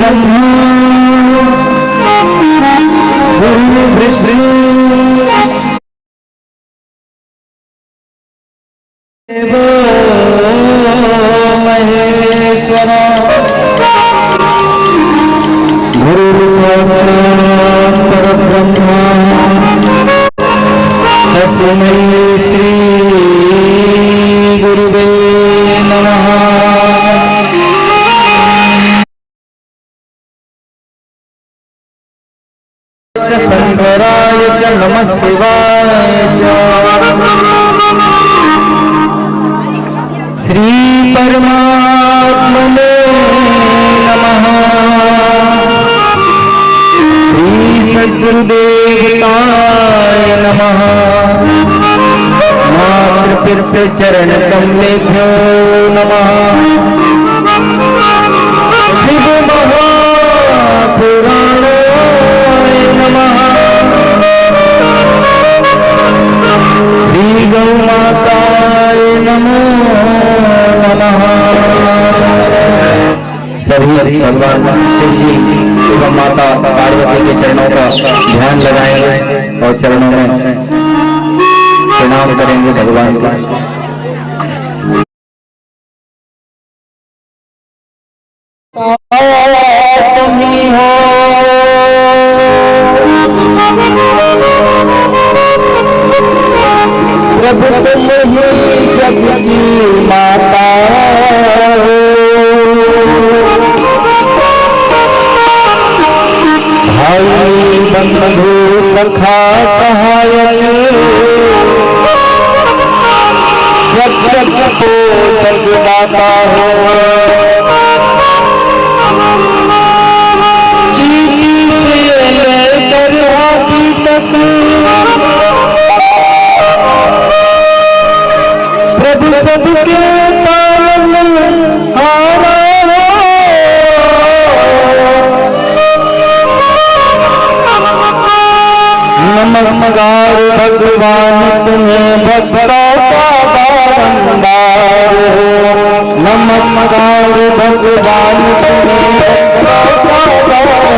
ब्रह्मा गुरु विष्णु देवो महेश्वरा गुरु साक्षात् परब्रह्मा तस्मै श्री गुरुवे नमः। शंकराय च नमः शिवाय च श्री परमात्मने नमः। श्री सद्गुरुदेवताय नमः। मातृपितृ चरण कमलेभ्यो नमः। शिव महापुराणाय नमः। श्री गौ माताय नमो नमः। सभी भगवान शिव जी एवं माता पार्वती के चरणों का ध्यान लगाएंगे और चरणों में प्रणाम करेंगे भगवान का। तुम्ही हो प्रभु तुम ही जग की माता भाई बंधु सखा सहायक रक्षक को सर्वदाता हो। चीनी से लेकर हाथी तक प्रभु सबके पालनहारा हो। नमस्कार भगवान तुम्हें भक्तों का बारंबार हो। नमस्कार भगवान तुम्हें भक्तों का बारंबार।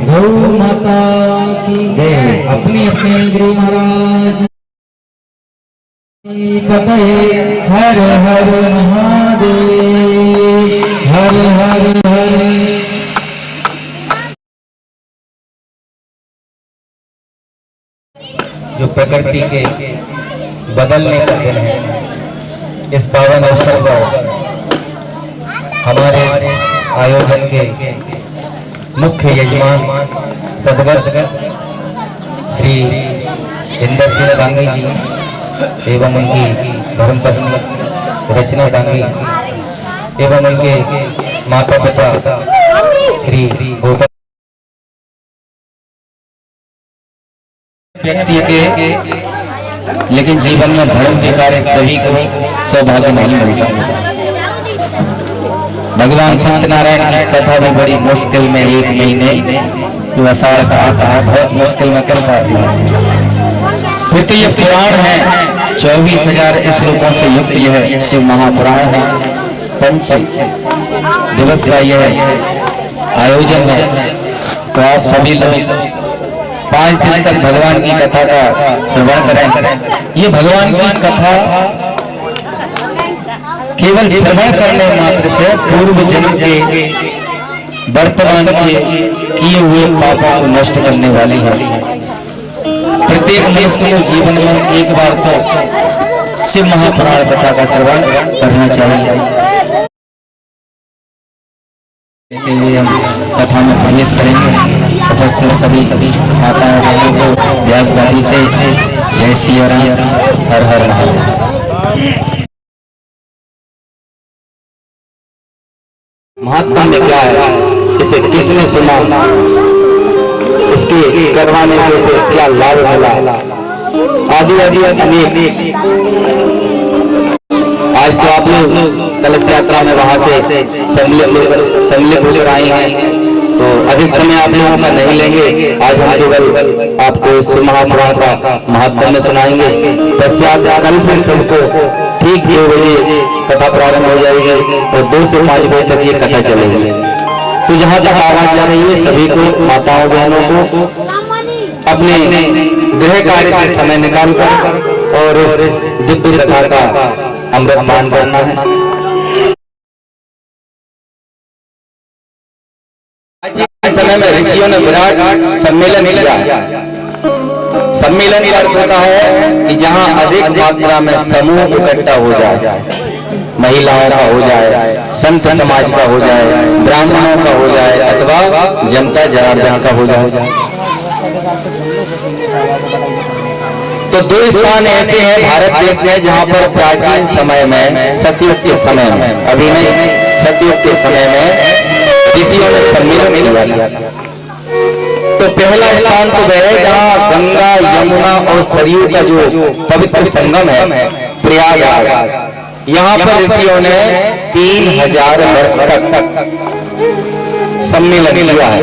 गौ माता की अपनी अपने गुरु महाराज पते हर हर महादेव हर हर हर। जो प्रकृति के बदलने का दिन है, इस पावन अवसर पर हमारे इस आयोजन के मुख्य यजमान सदगत श्री इंदर सिंह डांगी जी एवं उनकी धर्मपत्नी रचना डांगी एवं उनके माता पिता श्री गौतम व्यक्ति के, लेकिन जीवन में धर्म के कार्य सभी को सौभाग्य नहीं मिलता। भगवान सत्यनारायण की कथा भी बड़ी मुश्किल में एक महीने जो असार का आता है, बहुत मुश्किल में कर पाती है। फिर तो ये पुराण है, 24,000 श्लोकों से युक्त यह शिव महापुराण है। पंच दिवस का यह आयोजन है, तो आप सभी लोग 5 दिन तक भगवान की कथा का श्रवण करें। ये भगवान की कथा केवल श्रवण करने मात्र से पूर्व जन्म के वर्तमान के किए हुए पापों को नष्ट करने वाली है। प्रत्येक मनुष्य को जीवन में एक बार तो शिव महापुराण कथा का श्रवण करना चाहिए। हम कथा में प्रवेश करेंगे। उपस्थित सभी माताओं बहनों को व्यास गादी से जय सिया राम, हर हर महादेव। महात्मा में क्या है, इसे किसने सुना, इसके करवाने से इसे क्या लाभ मिला, आदि आदि अनेक। आज तो आप लोग कलश यात्रा में वहां से सम्मिलित होकर आए हैं, तो अधिक समय आप लोगों का नहीं लेंगे। आज हम केवल आपको इस महापुराण का महात्मा में सुनाएंगे। पश्चात कल से सबको ठीक 2 बजे कथा प्रारंभ हो जाएगी और 2 से 5 बजे तक ये कथा चलेगी। तो जहाँ तक आवाज जा रही है, सभी को, माताओं बहनों को अपने गृह कार्य से समय निकालकर और इस दिव्य कथा का अमृत पान करना है। समय में ऋषियों ने विराट सम्मेलन किया। सम्मेलन का अर्थ होता है कि जहां अधिक मात्रा में समूह इकट्ठा हो जाए, महिलाओं का हो जाए, संत समाज का हो जाए, ब्राह्मणों का हो जाए अथवा जनता जनार्दन का हो जाए। तो 2 स्थान ऐसे हैं भारत देश में जहां पर प्राचीन समय में, सतयुग के समय में, अभी नहीं, सतयुग के समय में ऋषियों ने सम्मेलन किया था। तो पहला स्थान तो वह है जहां गंगा, यमुना और सरयू का जो पवित्र संगम है, प्रयागराज। यहाँ पर ऋषियों ने 3000 वर्ष तक सम्मेलन किया है।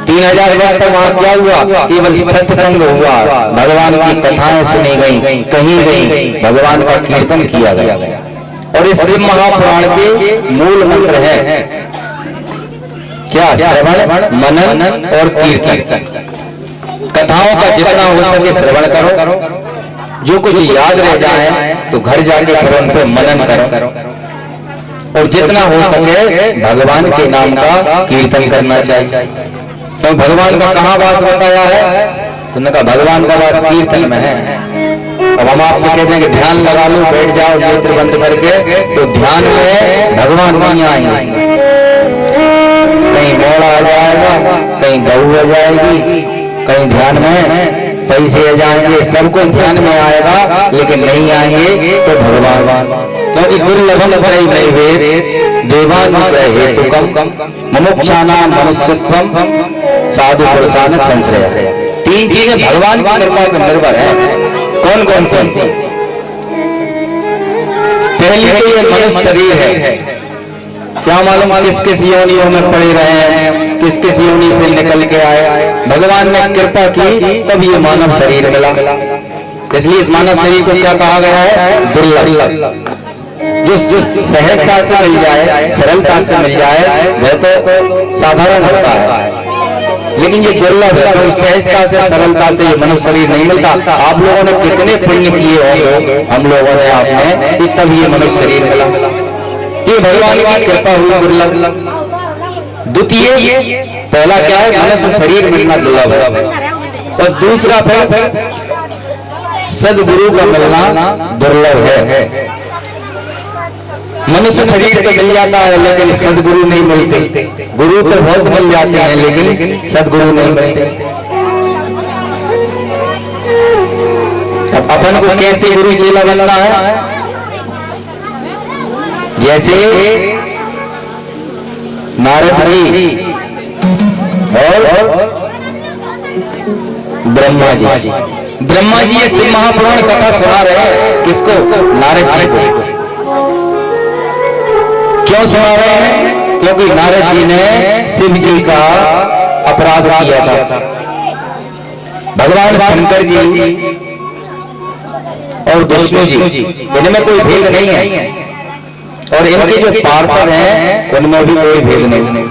3000 वर्ष तक वहां क्या हुआ? केवल सत्संग हुआ, भगवान की कथाएं सुनी गई, कही गई, भगवान का कीर्तन किया गया। और इस शिव महापुराण के मूल मंत्र है क्या? श्रवण, मनन और कीर्तन। कथाओं का जितना हो सके श्रवण करो, जो कुछ याद रह जाए तो घर जाके फिर उन पे मनन करो, और जितना हो सके भगवान के नाम का कीर्तन करना चाहिए। तो भगवान का कहाँ वास बताया है? तुमने कहा भगवान का वास कीर्तन में है। अब हम आपसे कहते हैं कि ध्यान लगा लो, बैठ जाओ नेत्र बंद करके, तो ध्यान में भगवान नहीं आएंगे। कहीं मोड़ा आ जाएगा, कहीं गऊ आ जाएगी, कहीं ध्यान में पैसे आ जाएंगे, सब कुछ ध्यान में आएगा, लेकिन नहीं आएंगे तो भगवान। क्योंकि दुर्लभम त्रैवेद देवानुग्रहे हेतुकम मुमुक्षानाम मनुष्यत्वम साधु पुरुषान संश्रय। तीन चीजें भगवान की कृपा पर निर्भर है। कौन कौन सी? पहली तो ये मनुष्य शरीर है। क्या मालूम किस किस योनियों में पड़े रहे हैं, किस किस योनि से निकल के आए, भगवान ने कृपा की तब ये मानव शरीर मिला। इसलिए इस मानव शरीर को क्या कहा गया है? दुर्लभ। जो सहजता से मिल जाए, सरलता से मिल जाए, वह तो साधारण होता है, लेकिन ये दुर्लभ है। तो सहजता से सरलता से ये मनुष्य शरीर नहीं मिलता। आप लोगों ने कितने पुण्य किए होंगे, हम लोगों ने आपने, कि तब ये मनुष्य शरीर मिला। ये भगवान की कृपा हुई दुर्लभ। द्वितीय, पहला क्या है? मनुष्य शरीर मिलना दुर्लभ है, और दूसरा फिर सदगुरु का मिलना दुर्लभ है। मनुष्य शरीर तो मिल जाता है, लेकिन सदगुरु नहीं मिलते। गुरु तो बहुत मिल जाते हैं, लेकिन सदगुरु नहीं मिलते। अब अपन को कैसे गुरु चेला बनना है? जैसे नारद जी और ब्रह्मा जी। ब्रह्मा जी ये शिव महापुराण कथा सुना रहे हैं। किसको? नारद जी को। क्यों सुना रहे हैं? क्योंकि नारद जी ने शिव जी का अपराध किया था। भगवान शंकर जी और विष्णु जी, इनमें कोई भेद नहीं है, और इनके जो पार्षद हैं उनमें भी कोई भेद नहीं।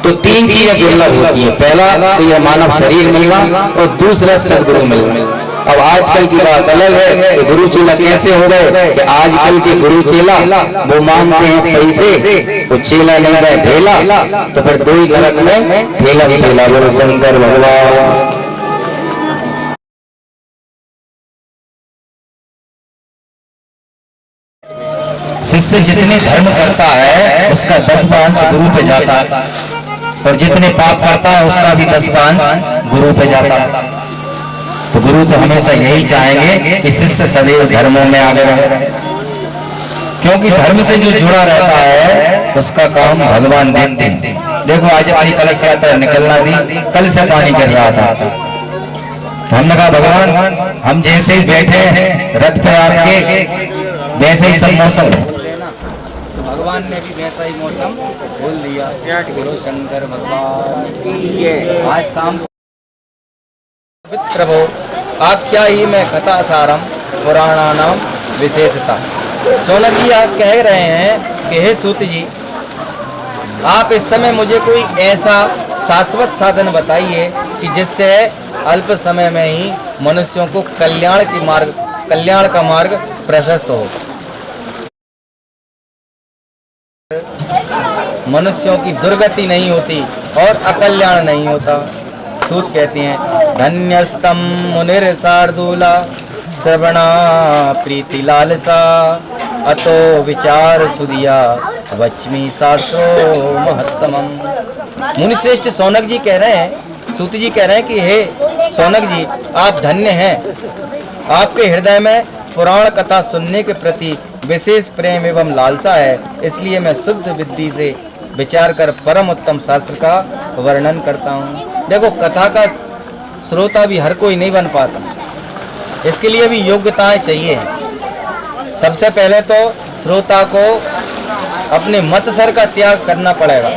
तो तीन चीजें दुर्लभ होती है। पहला तो यह मानव शरीर मिलना, और दूसरा सदगुरु मिलना। अब आजकल की बात अलग है कि गुरु चेला कैसे हो गए कि आजकल के गुरु चेला वो मांगते हैं पैसे, वो चेला नहीं रहे ढेला। तो फिर दो ही नरक में ठेला भी ठेला। बोलो शंकर भगवान। शिष्य जितने धर्म करता है उसका 10 गुरु पे जाता है, और जितने पाप करता है उसका भी 10 गुरु पे जाता है। तो गुरु तो हमेशा यही चाहेंगे कि शिष्य सदैव धर्मों में आगे रहे, क्योंकि धर्म से जो जुड़ा रहता है उसका काम भगवान देखते हैं। देखो आज हमारी कलश यात्रा निकलना थी, कल से पानी गिर रहा था। तो हमने कहा भगवान हम जैसे ही बैठे रथ पे आपके, वैसे ही सब मौसम है। तो भगवान ने भी वैसा ही मौसम बोल दिया। बोलो शंकर भगवान की। आज शाम प्रभु आख्या ही में कथा सारम पुराणानाम विशेषता। सोनक जी आप कह रहे हैं कि हे सूत जी, आप इस समय मुझे कोई ऐसा शाश्वत साधन बताइए कि जिससे अल्प समय में ही मनुष्यों को कल्याण का मार्ग प्रशस्त हो, मनुष्यों की दुर्गति नहीं होती और अकल्याण नहीं होता। सूत कहती हैं धन्यस्तम मुनिर शार्दूला श्रवणा प्रीति लालसा अतो विचार सुदिया वच्मी शास्त्रो महत्तमम। मुनिश्रेष्ठ सौनक जी कह रहे हैं, सूत जी कह रहे हैं कि हे सौनक जी आप धन्य हैं, आपके हृदय में पुराण कथा सुनने के प्रति विशेष प्रेम एवं लालसा है, इसलिए मैं शुद्ध बुद्धि से विचार कर परम उत्तम शास्त्र का वर्णन करता हूँ। देखो कथा का श्रोता भी हर कोई नहीं बन पाता, इसके लिए भी योग्यताएं चाहिए। सबसे पहले तो श्रोता को अपने मतसर का त्याग करना पड़ेगा,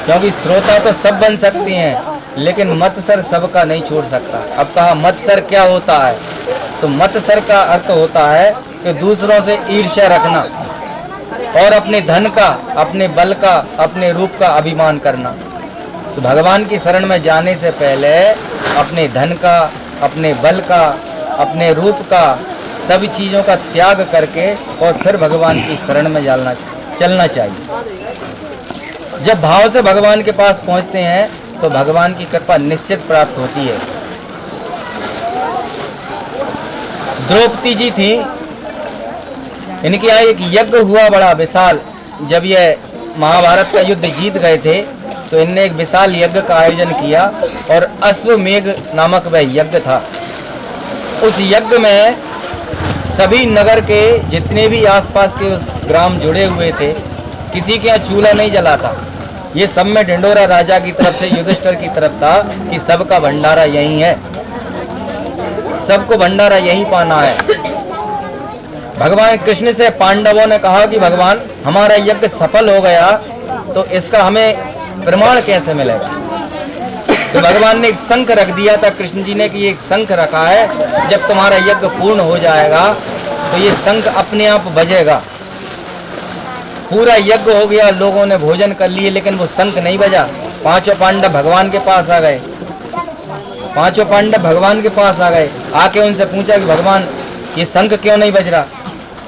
क्योंकि श्रोता तो सब बन सकती हैं लेकिन मतसर सबका नहीं छोड़ सकता। अब कहा मतसर क्या होता है, तो मतसर का अर्थ होता है कि दूसरों से ईर्ष्या रखना और अपने धन का, अपने बल का, अपने रूप का अभिमान करना। तो भगवान की शरण में जाने से पहले अपने धन का, अपने बल का, अपने रूप का, सभी चीज़ों का त्याग करके और फिर भगवान की शरण में चलना चाहिए। जब भाव से भगवान के पास पहुंचते हैं तो भगवान की कृपा निश्चित प्राप्त होती है। द्रौपदी जी थी, इनके यहाँ एक यज्ञ हुआ बड़ा विशाल। जब ये महाभारत का युद्ध जीत गए थे तो इनने एक विशाल यज्ञ का आयोजन किया और अश्वमेघ नामक वह यज्ञ था। उस यज्ञ में सभी नगर के जितने भी आसपास के उस ग्राम जुड़े हुए थे, किसी के यहाँ चूल्हा नहीं जला था। ये सब में ढिंढोरा राजा की तरफ से युधिष्ठिर की तरफ था कि सबका भंडारा यही है, सबको भंडारा यही पाना है। भगवान कृष्ण से पांडवों ने कहा कि भगवान हमारा यज्ञ सफल हो गया तो इसका हमें प्रमाण कैसे मिलेगा। तो भगवान ने एक शंख रख दिया था कृष्ण जी ने कि एक शंख रखा है, जब तुम्हारा यज्ञ पूर्ण हो जाएगा तो ये शंख अपने आप बजेगा। पूरा यज्ञ हो गया, लोगों ने भोजन कर लिए, लेकिन वो शंख नहीं बजा। पांचों पांडव भगवान के पास आ गए, पांचों पांडव भगवान के पास आ गए। आके उनसे पूछा कि भगवान ये शंख क्यों नहीं बज रहा।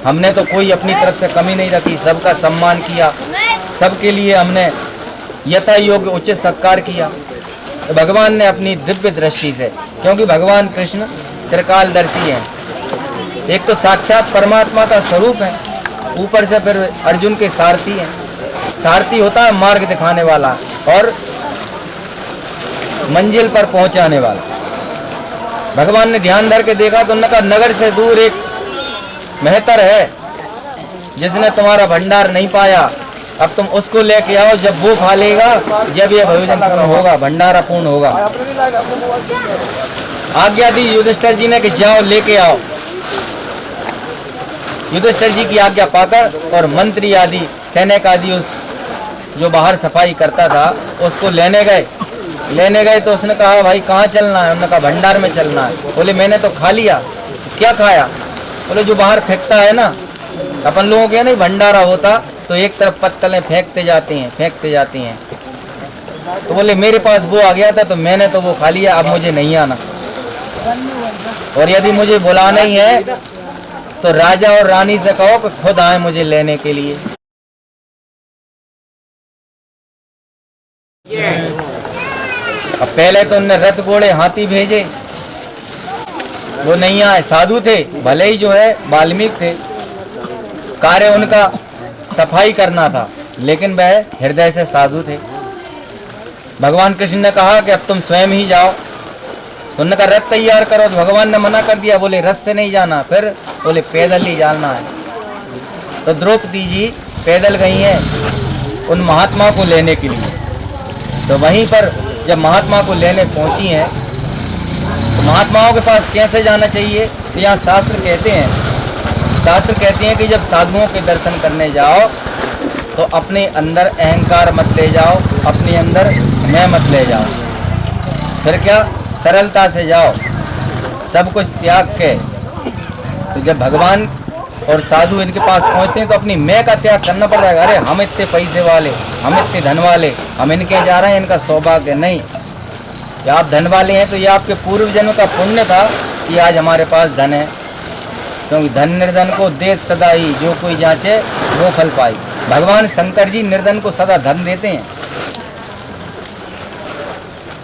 हमने तो कोई अपनी तरफ से कमी नहीं रखी, सबका सम्मान किया, सबके लिए हमने यथा योग्य उचित सत्कार किया। तो भगवान ने अपनी दिव्य दृष्टि से, क्योंकि भगवान कृष्ण त्रिकालदर्शी हैं, एक तो साक्षात परमात्मा का स्वरूप है, ऊपर से फिर अर्जुन के सारथी हैं। सारथी होता है मार्ग दिखाने वाला और मंजिल पर पहुंचाने वाला। भगवान ने ध्यान धर के देखा तो उन्होंने कहा नगर से दूर एक मेहतर है जिसने तुम्हारा भंडार नहीं पाया, अब तुम उसको लेके आओ। जब वो खा लेगा, जब ये भोजन पूर्ण होगा, भंडारा पूर्ण होगा। आज्ञा दी युधिष्ठिर जी ने कि जाओ लेके आओ। युधिष्ठिर जी की आज्ञा पाकर और मंत्री आदि सैनिक आदि उस जो बाहर सफाई करता था उसको लेने गए तो उसने कहा भाई कहाँ चलना है। उन्होंने कहा भंडार में चलना है। बोले मैंने तो खा लिया। क्या खाया? बोले जो बाहर फेंकता है ना, अपन लोगों के नहीं भंडारा होता तो एक तरफ पत्तलें फेंकते जाती हैं। तो बोले मेरे पास वो आ गया था तो मैंने तो वो खा लिया, अब मुझे नहीं आना। और यदि मुझे बुलाना ही है तो राजा और रानी से कहो कि खुद आए मुझे लेने के लिए। अब पहले तो उनने रथ घोड़े हाथी भेजे, वो नहीं आए। साधु थे, भले ही जो है वाल्मीकि थे, कार्य उनका सफाई करना था, लेकिन वह हृदय से साधु थे। भगवान कृष्ण ने कहा कि अब तुम स्वयं ही जाओ। तो उन्होंने कहा रथ तैयार करो, तो भगवान ने मना कर दिया। बोले रथ से नहीं जाना, फिर बोले पैदल ही जाना है। तो द्रौपदी जी पैदल गई हैं उन महात्मा को लेने के लिए। तो वहीं पर जब महात्मा को लेने पहुंची हैं तो महात्माओं के पास कैसे जाना चाहिए, तो यहाँ शास्त्र कहते हैं कि जब साधुओं के दर्शन करने जाओ तो अपने अंदर अहंकार मत ले जाओ, अपने अंदर मैं मत ले जाओ। फिर क्या, सरलता से जाओ, सब कुछ त्याग के। तो जब भगवान और साधु इनके पास पहुंचते हैं तो अपनी मैं का त्याग करना पड़ जाएगा। अरे हम इतने पैसे वाले, हम इतने धन वाले, हम इनके जा रहे हैं, इनका सौभाग्य नहीं। या आप धन वाले हैं तो ये आपके पूर्व जन्म का पुण्य था कि आज हमारे पास धन है। क्योंकि धन निर्धन को देत सदा ही, जो कोई जांचे वो फल पाई। भगवान शंकर जी निर्धन को सदा धन देते हैं,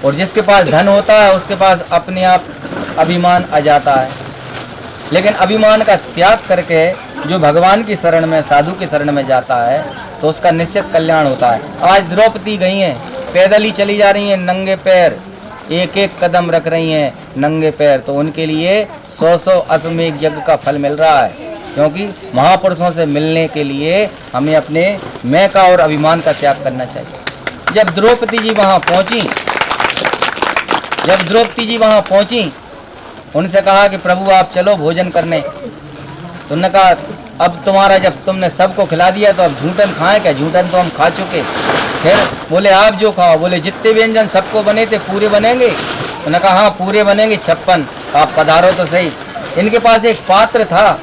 और जिसके पास धन होता है उसके पास अपने आप अभिमान आ जाता है। लेकिन अभिमान का त्याग करके जो भगवान की शरण में, साधु की शरण में जाता है तो उसका निश्चित कल्याण होता है। आज द्रौपदी गई हैं, पैदल ही चली जा रही हैं, नंगे पैर, एक एक कदम रख रही हैं नंगे पैर। तो उनके लिए 100 अश्वमेध यज्ञ का फल मिल रहा है। क्योंकि महापुरुषों से मिलने के लिए हमें अपने मैं का और अभिमान का त्याग करना चाहिए। जब द्रौपदी जी वहाँ पहुँची, उनसे कहा कि प्रभु आप चलो भोजन करने। तो उन्होंने कहा अब तुम्हारा, जब तुमने सबको खिला दिया तो अब झूठन खाएं क्या? झूठन तो हम खा चुके। फिर बोले आप जो खाओ। बोले जितने व्यंजन सबको बने थे पूरे बनेंगे? उन्होंने कहा हाँ पूरे बनेंगे 56, आप पधारो तो सही। इनके पास एक पात्र था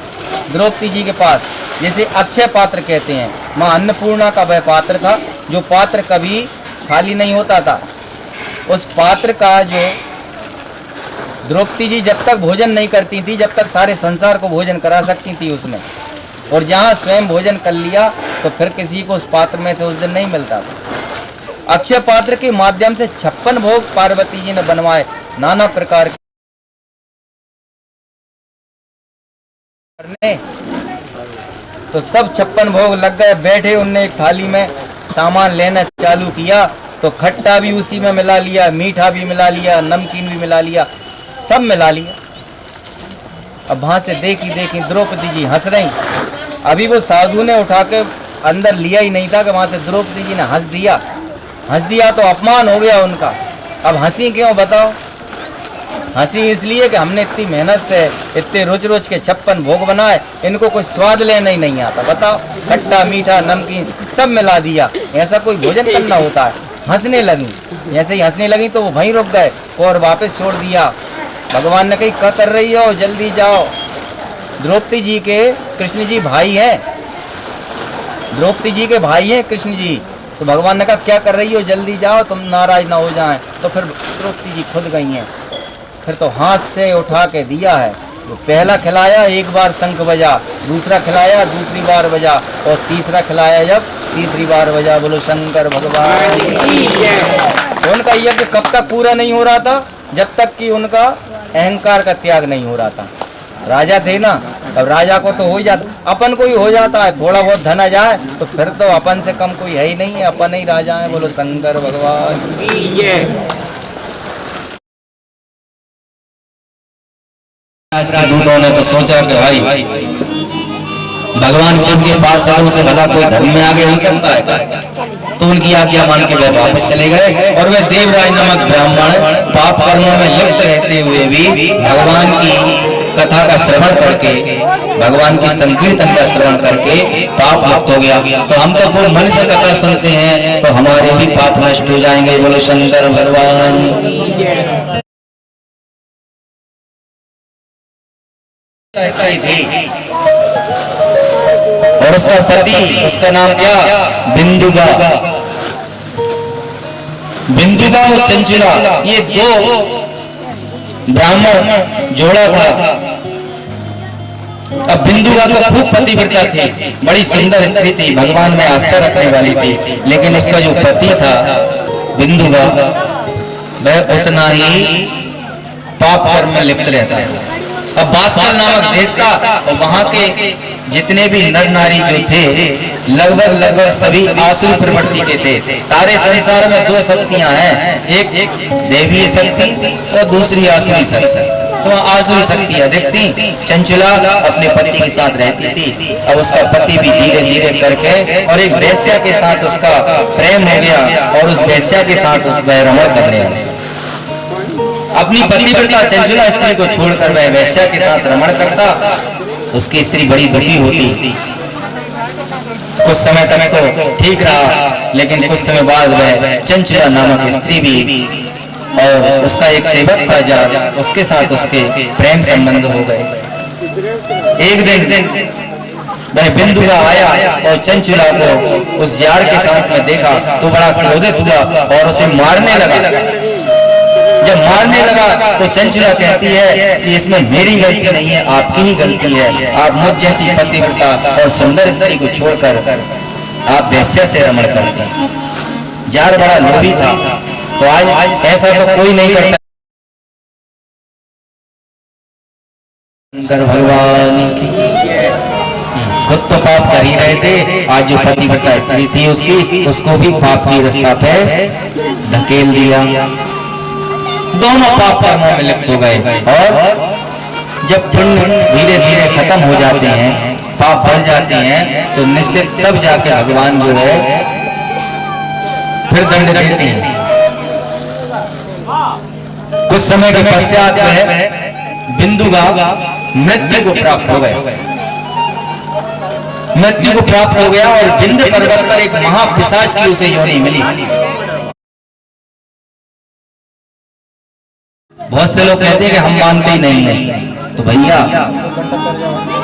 द्रौपदी जी के पास, जिसे अक्षय पात्र कहते हैं। माँ अन्नपूर्णा का वह पात्र था, जो पात्र कभी खाली नहीं होता था। उस पात्र का जो द्रौपदी जी जब तक भोजन नहीं करती थी, जब तक सारे संसार को भोजन करा सकती थी उसमें, और जहाँ स्वयं भोजन कर लिया तो फिर किसी को उस पात्र में से उस दिन नहीं मिलता था। अक्षय पात्र के माध्यम से 56 भोग पार्वती जी ने बनवाए, नाना प्रकार के। तो सब 56 भोग लग गए। बैठे उनने एक थाली में सामान लेना चालू किया तो खट्टा भी उसी में मिला लिया, मीठा भी मिला लिया, नमकीन भी मिला लिया, सब मिला लिया। अब वहां से देखी द्रौपदी जी हंस रही। अभी वो साधु ने उठा के अंदर लिया ही नहीं था कि वहां से द्रौपदी जी ने हंस दिया तो अपमान हो गया उनका। अब हंसी क्यों बताओ? हंसी इसलिए कि हमने इतनी मेहनत से इतने रोज के 56 भोग बनाए, इनको कोई स्वाद लेना ही नहीं आता। बताओ, खट्टा मीठा नमकीन सब मिला दिया, ऐसा कोई भोजन करना होता है? हंसने लगी। जैसे ही हंसने लगी तो वो वहीं रुक गए और वापस छोड़ दिया। भगवान ने कही क्या कर रही हो, जल्दी जाओ। द्रौपदी जी के कृष्ण जी भाई हैं, द्रौपदी जी के भाई हैं कृष्ण जी। तो भगवान ने कहा क्या कर रही हो, जल्दी जाओ, तुम नाराज ना हो जाएं। तो फिर द्रौपदी जी खुद गई हैं। फिर तो हाथ से उठा के दिया है। वो पहला खिलाया, एक बार शंख बजा, दूसरा खिलाया, दूसरी बार बजा, और तीसरा खिलाया जब तीसरी बार बजा। बोलो शंकर भगवान की जय। उनका यज्ञ कब तक पूरा नहीं हो रहा था? जब तक कि उनका अहंकार का त्याग नहीं हो रहा था। राजा थे ना, अब राजा को तो हो ही जाता, अपन को ही हो जाता है। थोड़ा बहुत धन आ जाए तो फिर तो अपन से कम कोई है ही नहीं है, अपन ही राजा है। बोलो शंकर भगवान की जय। आज के दूतों ने तो सोचा कि भाई भगवान शिव के पार्षदों से भला कोई धर्म में आगे हो सकता है क्या? तो उनकी आज्ञा मान के वे वापस चले गए और वे देवराज नामक ब्राह्मण पाप कर्मों में लिप्त रहते हुए भी भगवान की कथा का श्रवण करके, भगवान की संकीर्तन का श्रवण करके पाप मुक्त हो गया। तो हम तो खूब मन से कथा सुनते हैं तो हमारे भी पाप नष्ट हो जाएंगे। बोलो शंकर भगवान की जय। और उसका पति, उसका नाम क्या? बिंदुगा। बिंदुगा और चंचला, ये दो ब्राह्मण जोड़ा था। अब बिंदुगा तो खूब पतिव्रता थी, बड़ी सुंदर स्त्री थी, भगवान में आस्था रखने वाली थी। लेकिन उसका जो पति था बिंदुगा, वह उतना ही पाप कर्म में लिप्त रहता था। अब बास्कल नामक देश था और वहां के जितने भी नर नारी जो थे लगभग सभी आसुरी प्रवृत्ति के थे। सारे संसार में दो शक्तियां हैं, एक देवी शक्ति और दूसरी आसुरी शक्ति। तो आसुरी शक्ति अधिक थी। चंचला अपने पति के साथ रहती थी। अब उसका पति भी धीरे धीरे करके और एक वेश्या के साथ उसका प्रेम हो गया और उस वेश्या के साथ उस रमण करने लगा। अपनी पतिव्रता चंचला स्त्री को छोड़कर वह वेश्या के साथ रमण करता। उसकी स्त्री बड़ी दुखी होती। कुछ समय तक तो ठीक रहा, लेकिन कुछ समय बाद वह चंचला नामक स्त्री भी और उसका एक सेवक था जा, उसके साथ उसके प्रेम संबंध हो गए। एक दिन वह बिंदुगा आया और चंचला को उस जार के साथ में देखा तो बड़ा क्रोधित हुआ और उसे मारने लगा। जब मारने लगा तो चंचला कहती है कि इसमें मेरी गलती नहीं है, आपकी ही गलती है। आप मुझ जैसी पतिव्रता और सुंदर स्त्री को छोड़कर आप वेश्या से रमण करते हैं। जार बड़ा लोभी था, तो आज ऐसा तो कोई नहीं करता। शंकर भगवान की खुद तो पाप कर ही रहे थे, आज जो पतिव्रता स्त्री थी उसको भी पाप की रास्ता पे धकेल दिया। दोनों पाप कर्मों में लिप्त हो गए। और जब पुण्य धीरे धीरे खत्म हो जाते हैं, पाप बढ़ जाते हैं, तो निश्चित तब जाके भगवान जो है फिर दंड देते हैं। कुछ समय के पश्चात वह बिंदुगा मृत्यु को प्राप्त हो गए। मृत्यु को प्राप्त हो गया और विंध्य पर्वत पर एक महापिशाच की उसे योनि मिली। बहुत से लोग कहते हैं कि हम मानते ही नहीं हैं। तो भैया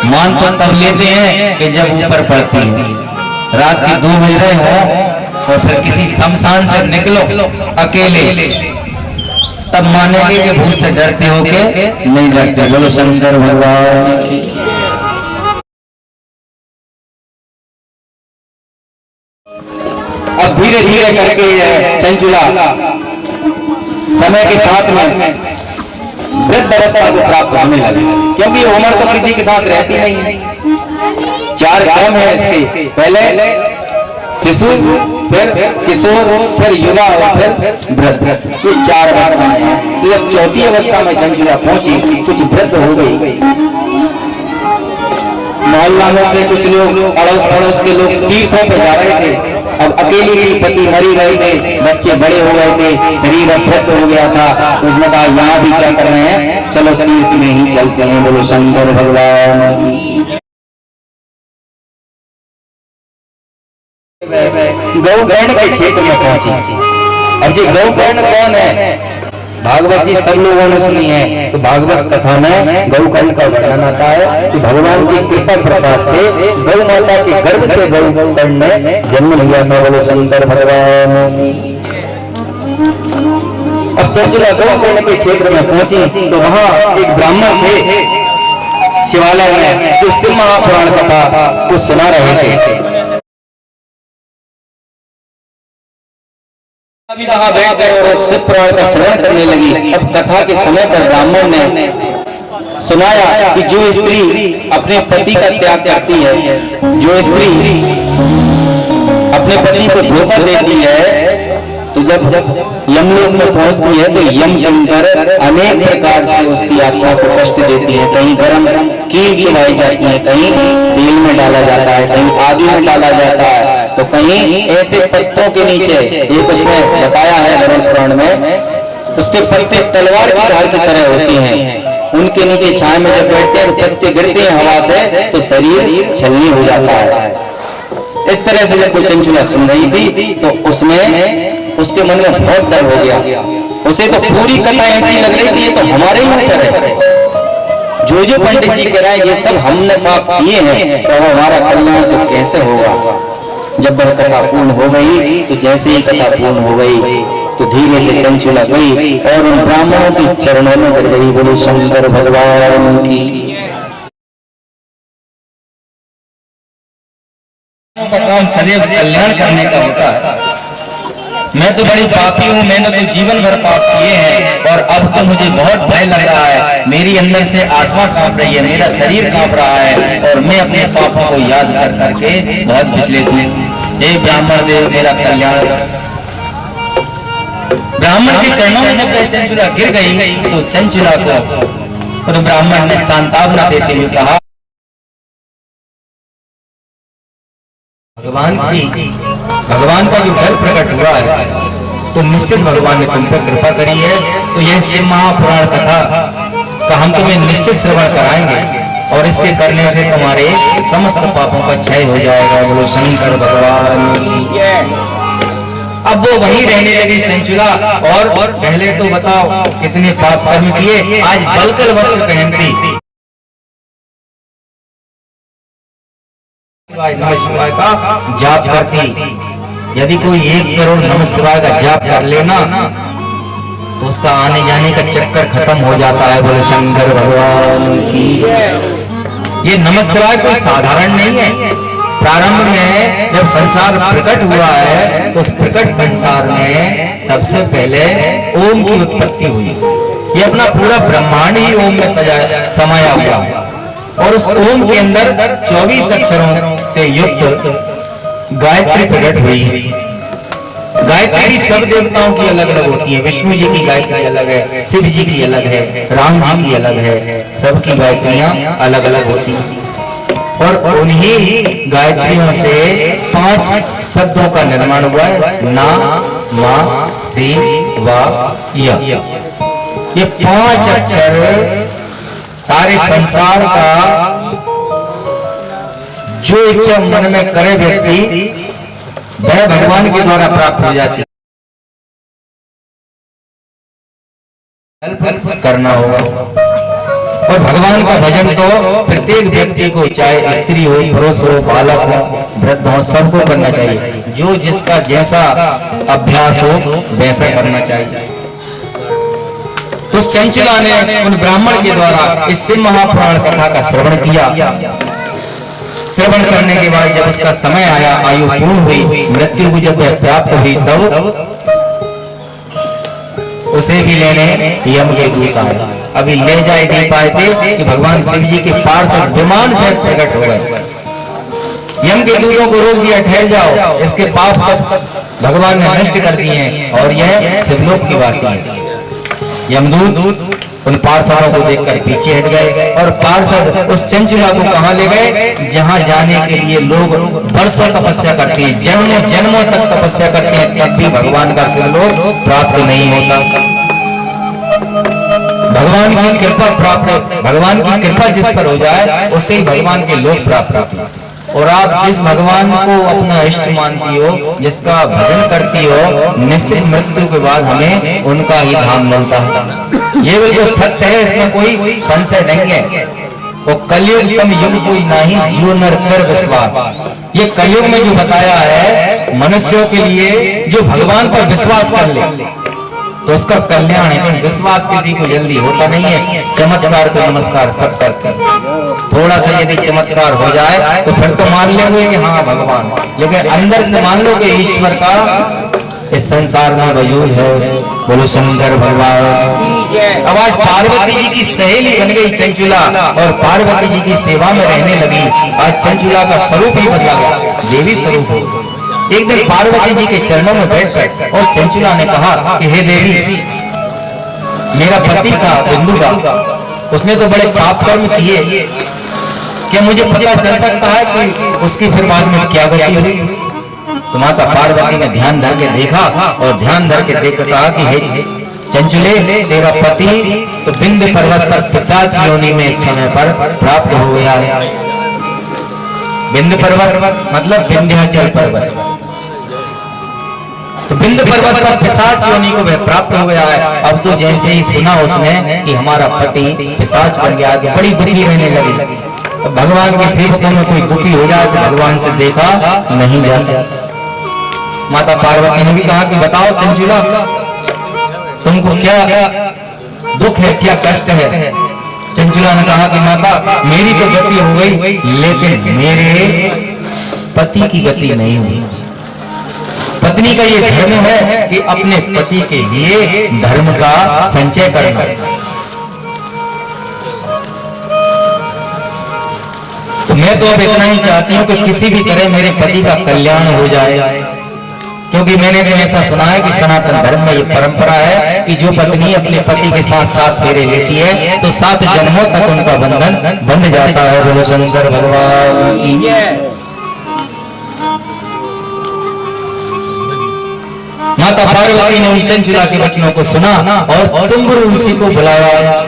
मान तो तब लेते हैं कि जब ऊपर पड़ती है, रात के 2 बज रहे हो और फिर किसी शमशान से निकलो अकेले, तब मानेंगे कि भूत से डरते हो के नहीं डरते। बोलो शंकर भगवान की। अब धीरे धीरे धीरे करके चंचुला समय के साथ में वृद्ध अवस्था को प्राप्त होने लगी, क्योंकि उम्र तो किसी के साथ रहती नहीं है। 4 क्रम है इसके, पहले शिशु, फिर किशोर, फिर युवा और फिर वृद्ध। ये 4 अवस्थाएं हैं। तो जब 4थी अवस्था में चंचुला पहुंची, कुछ वृद्ध हो गई। मोहल्ला में से कुछ लोग, अड़ोस पड़ोस के लोग तीर्थों पर जा रहे थे। अब अकेली पति मरी गए थे, बच्चे बड़े हो गए थे, शरीर अब वृद्ध हो गया था। तो उसने कहा यहाँ भी क्या कर रहे हैं, चलो तीर्थ में ही चलते हैं। बोलो शंकर भगवान की। गौकर्ण के क्षेत्र में पहुंची। अब जी गौकर्ण कौन है? भागवत जी सब लोगों ने सुनी है। तो भागवत कथा में गौकर्ण का वर्णन आता है कि भगवान की कृपा प्रसाद से गौ माता के गर्भ से गौकर्ण ने जन्म लिया था। बोलो शंकर भगवान। अब चंचुला गौकर्ण के क्षेत्र में पहुंची तो वहां एक ब्राह्मण थे शिवालय में, जो शिव महापुराण कथा को सुना रहे थे। अभी वहां बैठकर और शिव पुराण का श्रवण करने लगी। अब कथा के समय पर ब्राह्मण ने सुनाया कि जो स्त्री अपने पति का त्याग करती है, जो स्त्री अपने पति को धोखा देती है, तो जब यमलोक में पहुंचती है तो यम किंकर अनेक प्रकार से उसकी आत्मा को कष्ट देती है। कहीं गर्म कील चुभाई जाती है, कहीं तेल में डाला जाता है, कहीं आदि में डाला जाता है, तो कहीं ऐसे पत्तों के नीचे, एक उसमें बताया है गरुड़ पुराण में, उसके पत्ते तलवार की धार की तरह होती हैं। उनके नीचे छाया में जब बैठते हैं, पत्ते गिरते हैं हवा से, तो शरीर छलनी हो जाता है। इस तरह से जब कोई चंचुला सुन रही थी तो उसके मन में बहुत डर हो गया। उसे तो पूरी कथा ऐसी लग रही थी ये तो हमारे ही ऊपर है। जो पंडित जी कह रहे हैं ये सब हमने पाप किए हैं, तो हमारा कल्याण तो कैसे होगा। जब वह कथा पूर्ण हो गई तो जैसे ही कथा पूर्ण हो गई तो धीरे से चंचुला गई और उन ब्राह्मणों के चरणों में गिर गई। बोलो शंकर भगवान की। का काम सदैव कल्याण करने का होता है। मैं तो बड़ी पापी हूँ, मैंने तो जीवन भर पाप किए हैं और अब तो मुझे बहुत भय लग रहा है। मेरी अंदर से आत्मा कांप रही है, मेरा शरीर कांप रहा है और मैं अपने पापों को याद कर करके बहुत विचलित हूँ। हे ब्राह्मण देव, मेरा कल्याण। ब्राह्मण के चरणों में जब चंचुला गिर गई तो चंचुला को ब्राह्मण ने सांत्वना देते हुए कहा, भगवान का जो बल प्रकट हुआ है तो निश्चित भगवान ने तुम पर कृपा करी है। तो यह शिव महापुराण कथा का हम तुम्हें निश्चित श्रवण कराएंगे और इसके करने से तुम्हारे समस्त पापों का क्षय हो जाएगा। बोलो शंकर भगवान की। अब वो वहीं रहने लगे चंचुला। और पहले तो बताओ कितने पाप कर्म किए, आज बलकल वस्त्र पहनती, नमः शिवाय का जाप करती। यदि कोई 1 करोड़ नमः शिवाय का जाप कर लेना तो उसका आने जाने का चक्कर खत्म हो जाता है। बोले शंकर भगवान की। ये नमः शिवाय कोई साधारण नहीं है। प्रारंभ में जब संसार प्रकट हुआ है तो उस प्रकट संसार में सबसे पहले ओम की उत्पत्ति हुई। ये अपना पूरा ब्रह्मांड ही ओम में समाया हुआ है और उस ओम के अंदर 24 अक्षरों से युक्त गायत्री प्रकट हुई। गायत्री सब देवताओं की अलग अलग होती है। विष्णु जी की गायत्री अलग है, शिव जी की अलग है, राम जी की अलग है, सबकी गायत्रियां अलग अलग होती हैं। और उन्हीं गायत्रियों से 5 शब्दों का निर्माण हुआ है। ना, मा, सी, वा, या। ये 5 अक्षर सारे संसार का जो इच्छा मन में करे व्यक्ति वह भगवान के द्वारा प्राप्त हो जाती है। करना होगा और भगवान का भजन तो प्रत्येक व्यक्ति को, चाहे स्त्री हो, पुरुष हो, बालक हो, वृद्ध हो, सबको करना चाहिए। जो जिसका जैसा अभ्यास हो वैसा करना चाहिए। तो उस चंचुला ने उन ब्राह्मण के द्वारा इस शिव महापुराण कथा का श्रवण किया श्रवण करने के बाद जब उसका समय आया, आयु पूर्ण हुई, मृत्यु को जब वह प्राप्त हुई, तब उसे भी लेने यम के दूत आए। अभी ले जाए नहीं पाए थे कि भगवान शिव जी के पार्षद विमान से प्रकट हो गए। यम के दूतों को रोक दिया, ठहर जाओ, इसके पाप सब भगवान ने नष्ट कर दिए हैं और यह शिवलोक की वासी है। यमदूत उन पार्षदों को देखकर पीछे हट गए और पार्षद उस चंचुला को कहां ले गए, जहां जाने के लिए लोग वर्षों तपस्या करते हैं, जन्मों जन्मों तक तपस्या करते हैं, तब भी भगवान का शिवलोक प्राप्त नहीं होता। भगवान की कृपा प्राप्त, भगवान की कृपा जिस पर हो जाए उससे ही भगवान के लोक प्राप्त होते हैं। और आप जिस भगवान को अपना इष्ट मानती हो, जिसका भजन करती हो, निश्चित मृत्यु के बाद हमें उनका ही धाम मिलता है। ये बिल्कुल सत्य है, इसमें कोई संशय नहीं है। वो कलयुग समयुग कोई नहीं, जो नर कर विश्वास। ये कलयुग में जो बताया है मनुष्यों के लिए, जो भगवान पर विश्वास कर ले तो उसका कल्याण है। लेकिन विश्वास किसी को जल्दी होता नहीं है। चमत्कार को नमस्कार सब करते हैं। थोड़ा सा यदि चमत्कार हो जाए तो फिर तो मान लेंगे कि हाँ भगवान, लेकिन अंदर से मान लो कि ईश्वर का इस संसार में वजूद है। बोलो शंकर भगवान। अब आज पार्वती जी की सहेली बन गई चंचुला और पार्वती जी की सेवा में रहने लगी। आज चंचुला का स्वरूप ही बदला गया, देवी स्वरूप हो। एक दिन पार्वती जी के चरणों में बैठ गए और चंचुला ने कहा कि हे देवी, मेरा पति था बिंदु का, उसने तो बड़े पाप कर्म किए, क्या मुझे पता चल सकता है कि उसकी फिर बाद में क्या गति हुई? तो माता पार्वती ने ध्यान धर के देखा और ध्यान धर के देख कहा कि हे चंचुले, तेरा पति तो विंध्य पर्वत पर पिशाच योनि में इस समय पर प्राप्त हो गया है। विंध्य पर्वत मतलब विंध्याचल पर्वत। तो विंध्य पर्वत पर पिशाच योनि को वह प्राप्त हो गया है। अब तो जैसे ही सुना उसने कि हमारा पति पिशाच बन गया, तो बड़ी दुखी रहने लगी। तो भगवान के सेवकों में कोई दुखी हो जाए तो भगवान से देखा नहीं जाता। माता पार्वती ने भी कहा कि बताओ चंचुला, तुमको क्या दुख है, क्या कष्ट है? चंचुला ने कहा कि माता, मेरी तो गति हो गई, लेकिन मेरे पति की गति नहीं हुई। पत्नी का ये धर्म है कि अपने पति के लिए धर्म का संचय करना। तो मैं तो अब इतना ही चाहती हूँ कि किसी भी तरह मेरे पति का कल्याण हो जाए, क्योंकि मैंने भी ऐसा सुना है कि सनातन धर्म में ये परंपरा है कि जो पत्नी अपने पति के साथ 7 फेरे लेती है तो 7 जन्मों तक उनका बंधन बंध जाता है। बोलो शंकर भगवान की। माता पार्वती ने उन चंचुला के वचनों को सुना और तुम्बुरु ऋषि को बुलाया।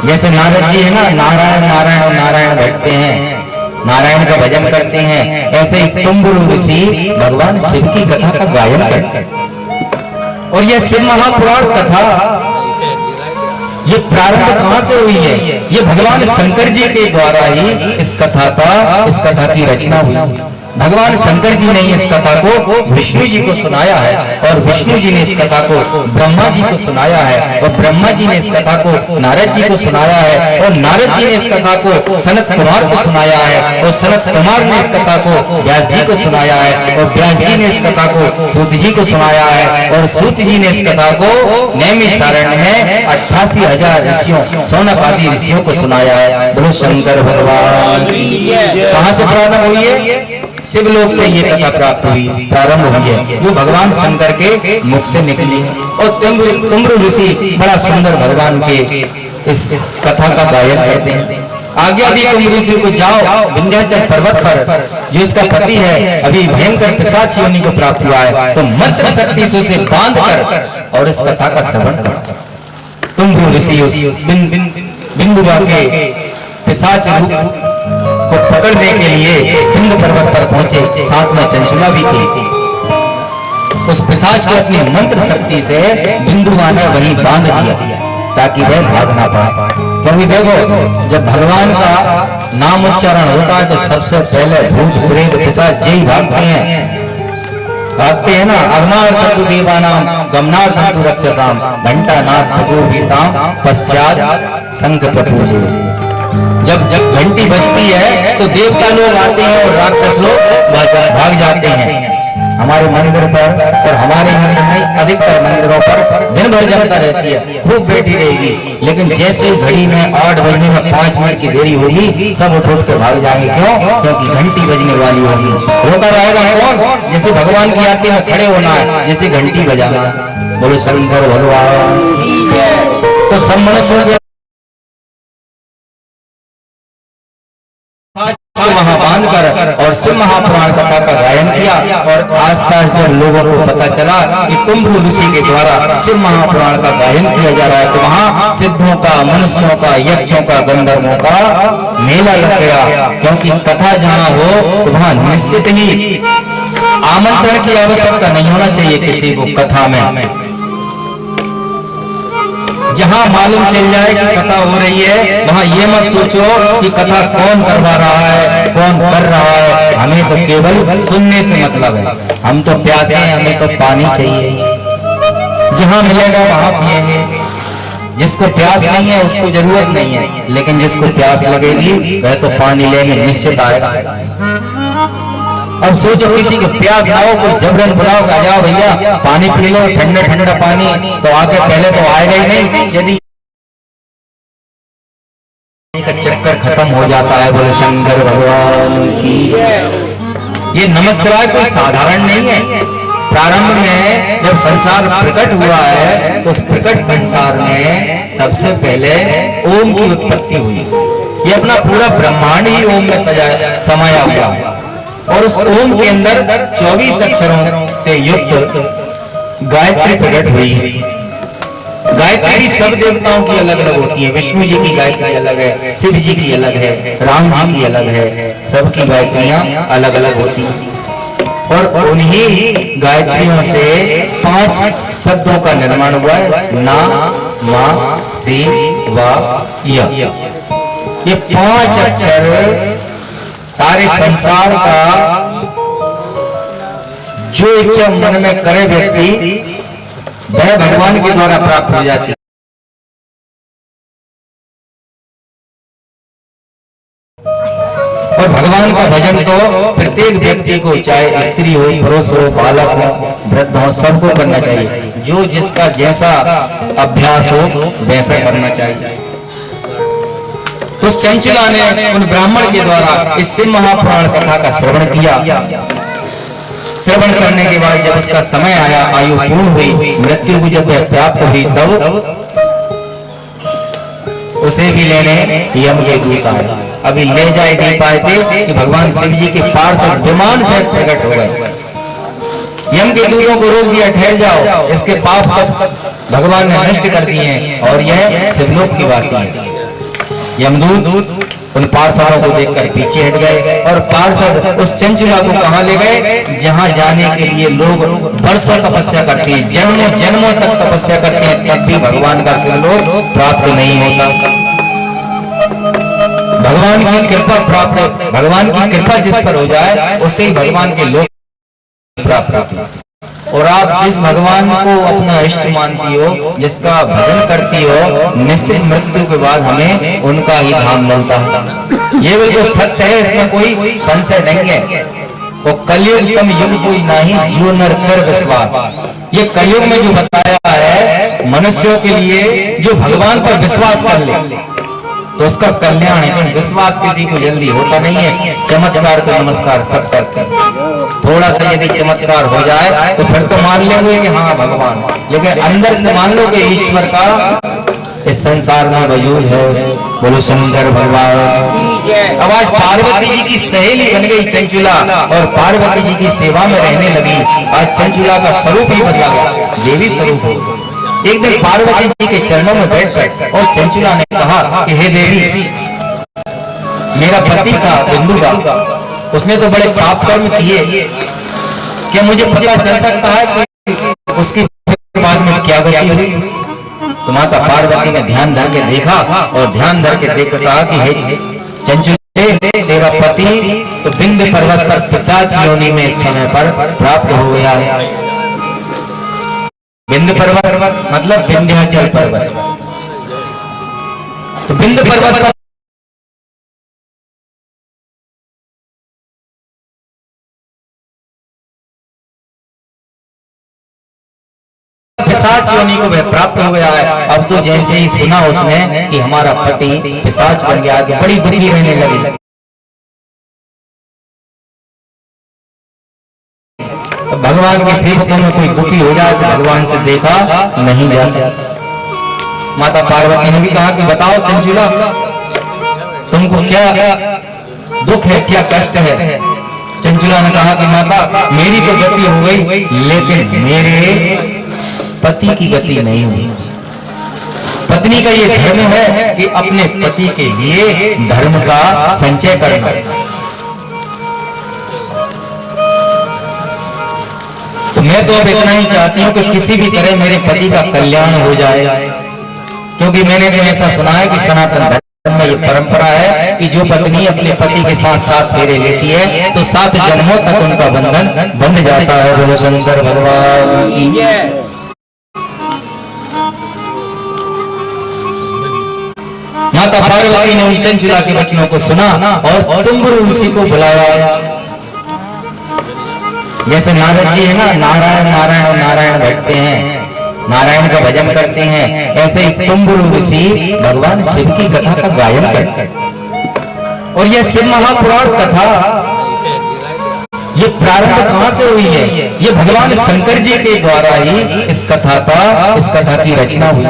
जैसे नारद जी है ना, नारायण नारायण और नारायण भजते हैं, नारायण का भजन करते हैं, ऐसे ही तुम्बुरु ऋषि भगवान शिव की कथा का गायन करते हैं। और यह शिव महापुराण कथा, ये प्रारंभ कहां से हुई है? ये भगवान शंकर जी के द्वारा ही इस कथा की रचना हुई। भगवान शंकर जी ने इस कथा को विष्णु जी को सुनाया है और विष्णु जी ने इस कथा को ब्रह्मा जी को सुनाया है और ब्रह्मा जी ने इस कथा को नारद जी को सुनाया है और नारद जी ने इस कथा को सनत कुमार को सुनाया है और सनत कुमार ने इस कथा को व्यास जी को सुनाया है और व्यास जी ने इस कथा को सूत जी को सुनाया है और सूत जी ने इस कथा को नैमिषारण्य में 88,000 ऋषियों, सौनक आदि ऋषियों को सुनाया है। बोलो शंकर भगवान की। कहां से प्रारंभ हुई है? शिवलोक से ये कथा प्राप्त हुई, प्रारंभ हुई है, जो भगवान शंकर के मुख से निकली है। और तुम्बुरु ऋषि बड़ा सुंदर भगवान के इस कथा का गायन करते हैं। आज्ञा दी तुम्बुरु ऋषि को, जाओ विंध्याचल पर्वत पर जो इसका पति है अभी भयंकर पिशाच योनि को प्राप्त हुआ है, तो मंत्र शक्ति से उसे बांध कर और इस कथा का श्रवण कर। तुम्बुरु ऋषि उस बिंदुआ के पिशाच रूप को पकड़ने के लिए विंध्य पर्वत पर पहुंचे, साथ में चंचुला भी थी। उस पिशाच को अपनी मंत्र शक्ति से बिंदुआ ने वहीं बांध दिया ताकि वह भाग ना पाए। क्योंकि देखो, जब भगवान का नाम उच्चारण होता है तो सबसे पहले भूत प्रेत पिशाच यही भागते हैं ना। अग्नार तंतु देवानाम गमनार तंतु रक्षसाम घंटा नाथ भगो पीताम पश्चात शंख प्रपूजे। जब जब घंटी बजती है तो देवता लोग आते हैं और राक्षस लोग भाग जाते हैं। हमारे मंदिर पर और हमारे मंदिर में अधिकतर मंदिरों पर दिन भर जनता रहती है, खूब बैठी रहेगी, लेकिन जैसे घड़ी में 8 बजने में 5 मिनट की देरी होगी सब उठ के भाग जाएंगे। क्यों? क्योंकि घंटी बजने वाली होगी। रोका रहेगा कौन? जैसे भगवान की आरती में खड़े होना है, जैसे घंटी बजाना। बोलो शंकर भगवान। तो सब मनुष्य वहां बांध कर और शिव महापुराण कथा का गायन किया और आसपास जब लोगों को पता चला कि कुंभ ऋषि के द्वारा शिव महापुराण का गायन किया जा रहा है, तो वहां सिद्धों का, मनुष्यों का, यक्षों का, गंधर्वों का मेला लग गया। क्योंकि कथा जहां हो तो वहां निश्चित ही आमंत्रण की आवश्यकता नहीं होना चाहिए किसी को कथा में। जहां मालूम चल जाए कि कथा हो रही है, वहां ये मत सोचो कि कथा कौन करवा रहा है, कौन कर रहा है। हमें तो केवल सुनने से मतलब है। हम तो प्यासे हैं, हमें तो पानी चाहिए। जहां मिलेगा वहां पिएंगे। जिसको प्यास नहीं है उसको जरूरत नहीं है, लेकिन जिसको प्यास लगेगी वह तो पानी लेने निश्चित आएगा। अब सोचो किसी को प्यास ना हो, कोई जबरन बुलाओ, आ जाओ भैया पानी पी लो, ठंडा ठंडा पानी, तो आके पहले तो आएगा ही नहीं। यदि का चक्कर खत्म हो जाता है। बोले शंकर भगवान की। ये नमस्कार कोई साधारण नहीं है। प्रारंभ में जब संसार प्रकट हुआ है तो उस प्रकट संसार में सबसे पहले ओम की उत्पत्ति हुई। ये अपना पूरा ब्रह्मांड ही ओम में समाया हुआ है और उस ओम के अंदर 24 अक्षरों से युक्त गायत्री प्रकट हुई है। गायत्री सब देवताओं की अलग अलग होती है। विष्णु जी की गायत्री अलग है, शिव जी की अलग है, राम जी की अलग है। सबकी गायत्रियां अलग अलग होती हैं और उन्हीं गायत्रियों से 5 शब्दों का निर्माण हुआ है। ना, मा, सी, वा, या। ये 5 अक्षर सारे संसार का जो इच्छा मन में करे व्यक्ति वह भगवान के द्वारा प्राप्त हो जाती है। और भगवान का भजन तो प्रत्येक व्यक्ति को, चाहे स्त्री हो, पुरुष हो, बालक हो, वृद्ध हो, सबको करना चाहिए। जो जिसका जैसा अभ्यास हो वैसा करना चाहिए। तो उस चंचला ने उन ब्राह्मण के द्वारा इस शिव महापुराण कथा का श्रवण किया। श्रवण करने के बाद जब उसका समय आया, आयु पूर्ण हुई, मृत्यु को जब प्राप्त हुई, तब उसे भी लेने यम के दूत आए। अभी ले जाए नहीं पाए थे कि भगवान शिव जी के पार्षद विमान से प्रकट हो गए। यम के दूतों को रोक दिया, ठहर जाओ, इसके पाप सब भगवान ने नष्ट कर दिए हैं और यह शिवलोक की वासी है। यमदूत उन पार्षदों को देखकर पीछे हट गए और पार्षद उस चंचला को कहां ले गए, जहां जाने के लिए लोग वर्षों तपस्या करते हैं, जन्मों जन्मों तक तपस्या करते हैं, तब भी भगवान का शिवलोक प्राप्त नहीं होता। भगवान की कृपा प्राप्त, भगवान की कृपा जिस पर हो जाए उससे भगवान के लोक प्राप्त होते हैं। और आप जिस भगवान को अपना इष्ट मानती हो, जिसका भजन करती हो, निश्चित मृत्यु के बाद हमें उनका ही धाम मिलता है। ये बिल्कुल सत्य है, इसमें कोई संशय नहीं है। वो कलयुग समयुग कोई नहीं, जो नर कर विश्वास। ये कलयुग में जो बताया है मनुष्यों के लिए, जो भगवान पर विश्वास कर ले तो उसका कल्याण है। क्योंकि विश्वास किसी को जल्दी होता नहीं है। चमत्कार को नमस्कार सब करते हैं। थोड़ा सा यदि चमत्कार हो जाए तो फिर तो मान लेंगे कि हाँ भगवान, लेकिन अंदर से मान लो कि ईश्वर का इस संसार में वजूद है। बोलो शंकर भगवान। अब आज पार्वती जी की सहेली बन गई चंचुला और पार्वती जी की सेवा में रहने लगी। आज चंचुला का स्वरूप ही बदला गया, देवी स्वरूप हो। एक दिन पार्वती जी के चरणों में बैठ गए और चंचुला ने कहा कि हे देवी, मेरा पति था बिंदुगा, उसने तो बड़े पाप कर्म किए, क्या मुझे पता चल सकता है कि उसकी बाद में क्या गति हुई? तो माता पार्वती ने ध्यान धर के देखा और ध्यान धर के देख कहा कि हे चंचुले, तेरा पति तो विंध्य पर्वत पर पिशाच योनि में इस समय पर प्राप्त हो गया है। विंध्य पर्वत मतलब विंध्याचल पर्वत। तो विंध्य पर्वत पर पिशाच योनि को वह प्राप्त हो गया है। अब तो जैसे ही सुना उसने कि हमारा पति पिशाच बन गया तो बड़ी दुखी रहने लगी। तो भगवान के सेवकों में कोई दुखी हो जाए तो भगवान से देखा नहीं जाता। माता पार्वती ने भी कहा कि बताओ चंचुला, तुमको क्या दुख है, क्या कष्ट है? चंचुला ने कहा कि माता मेरी तो गति हो गई, लेकिन मेरे पति की गति नहीं हुई। पत्नी का ये धर्म है कि अपने पति के लिए धर्म का संचय करना। तो मैं तो अब इतना ही चाहती हूँ कि किसी भी तरह मेरे पति का कल्याण हो जाए, क्योंकि मैंने तो ऐसा सुना है कि सनातन धर्म में ये परंपरा है कि जो पत्नी अपने पति के साथ 7 फेरे लेती है तो 7 जन्मों तक उनका बंधन बंध जाता है। बोलो शंकर भगवान की। माता पार्वती ने उन चंचुला के वचनों को सुना और तुम्बुरु ऋषि को बुलाया। जैसे नारद जी है ना, नारायण नारायण नारायण भजते हैं, नारायण का भजन करते हैं, ऐसे ही तुम्बुरु ऋषि भगवान शिव की कथा का गायन करते हैं। और यह शिव महापुराण कथा ये प्रारंभ कहां से हुई है? ये भगवान शंकर जी के द्वारा ही इस कथा की रचना हुई।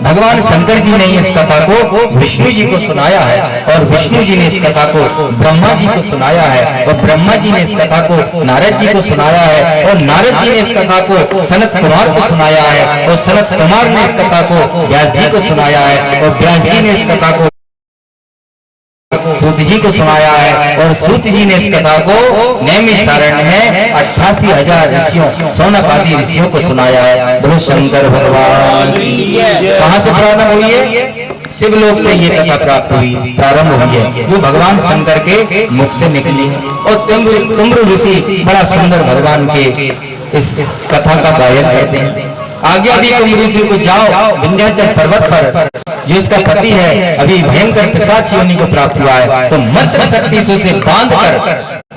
भगवान शंकर जी ने इस कथा को विष्णु जी को सुनाया है और विष्णु जी ने इस कथा को ब्रह्मा जी को सुनाया है और ब्रह्मा जी ने इस कथा को नारद जी को सुनाया है और नारद जी ने इस कथा को सनत कुमार को सुनाया है और सनत कुमार ने इस कथा को व्यास जी को सुनाया है और व्यास जी ने इस कथा को सूत जी को सुनाया है और सूत जी ने इस कथा को नैमिषारण्य में 88,000 ऋषियों, सौनक आदि ऋषियों को सुनाया है। बोलो शंकर भगवान की। कहां से प्रारंभ हुई है? शिवलोक से ये कथा प्राप्त हुई, प्रारंभ हुई है, जो भगवान शंकर के मुख से निकली है। और तुम्बुरु ऋषि बड़ा सुंदर भगवान के इस कथा का गायन करते हैं। आज्ञा दी तुम्बुरु ऋषि को, जाओ विंध्याचल पर्वत पर जो इसका पति है अभी भयंकर पिशाच योनि को प्राप्त हुआ है, तो मंत्र शक्ति से उसे बांध कर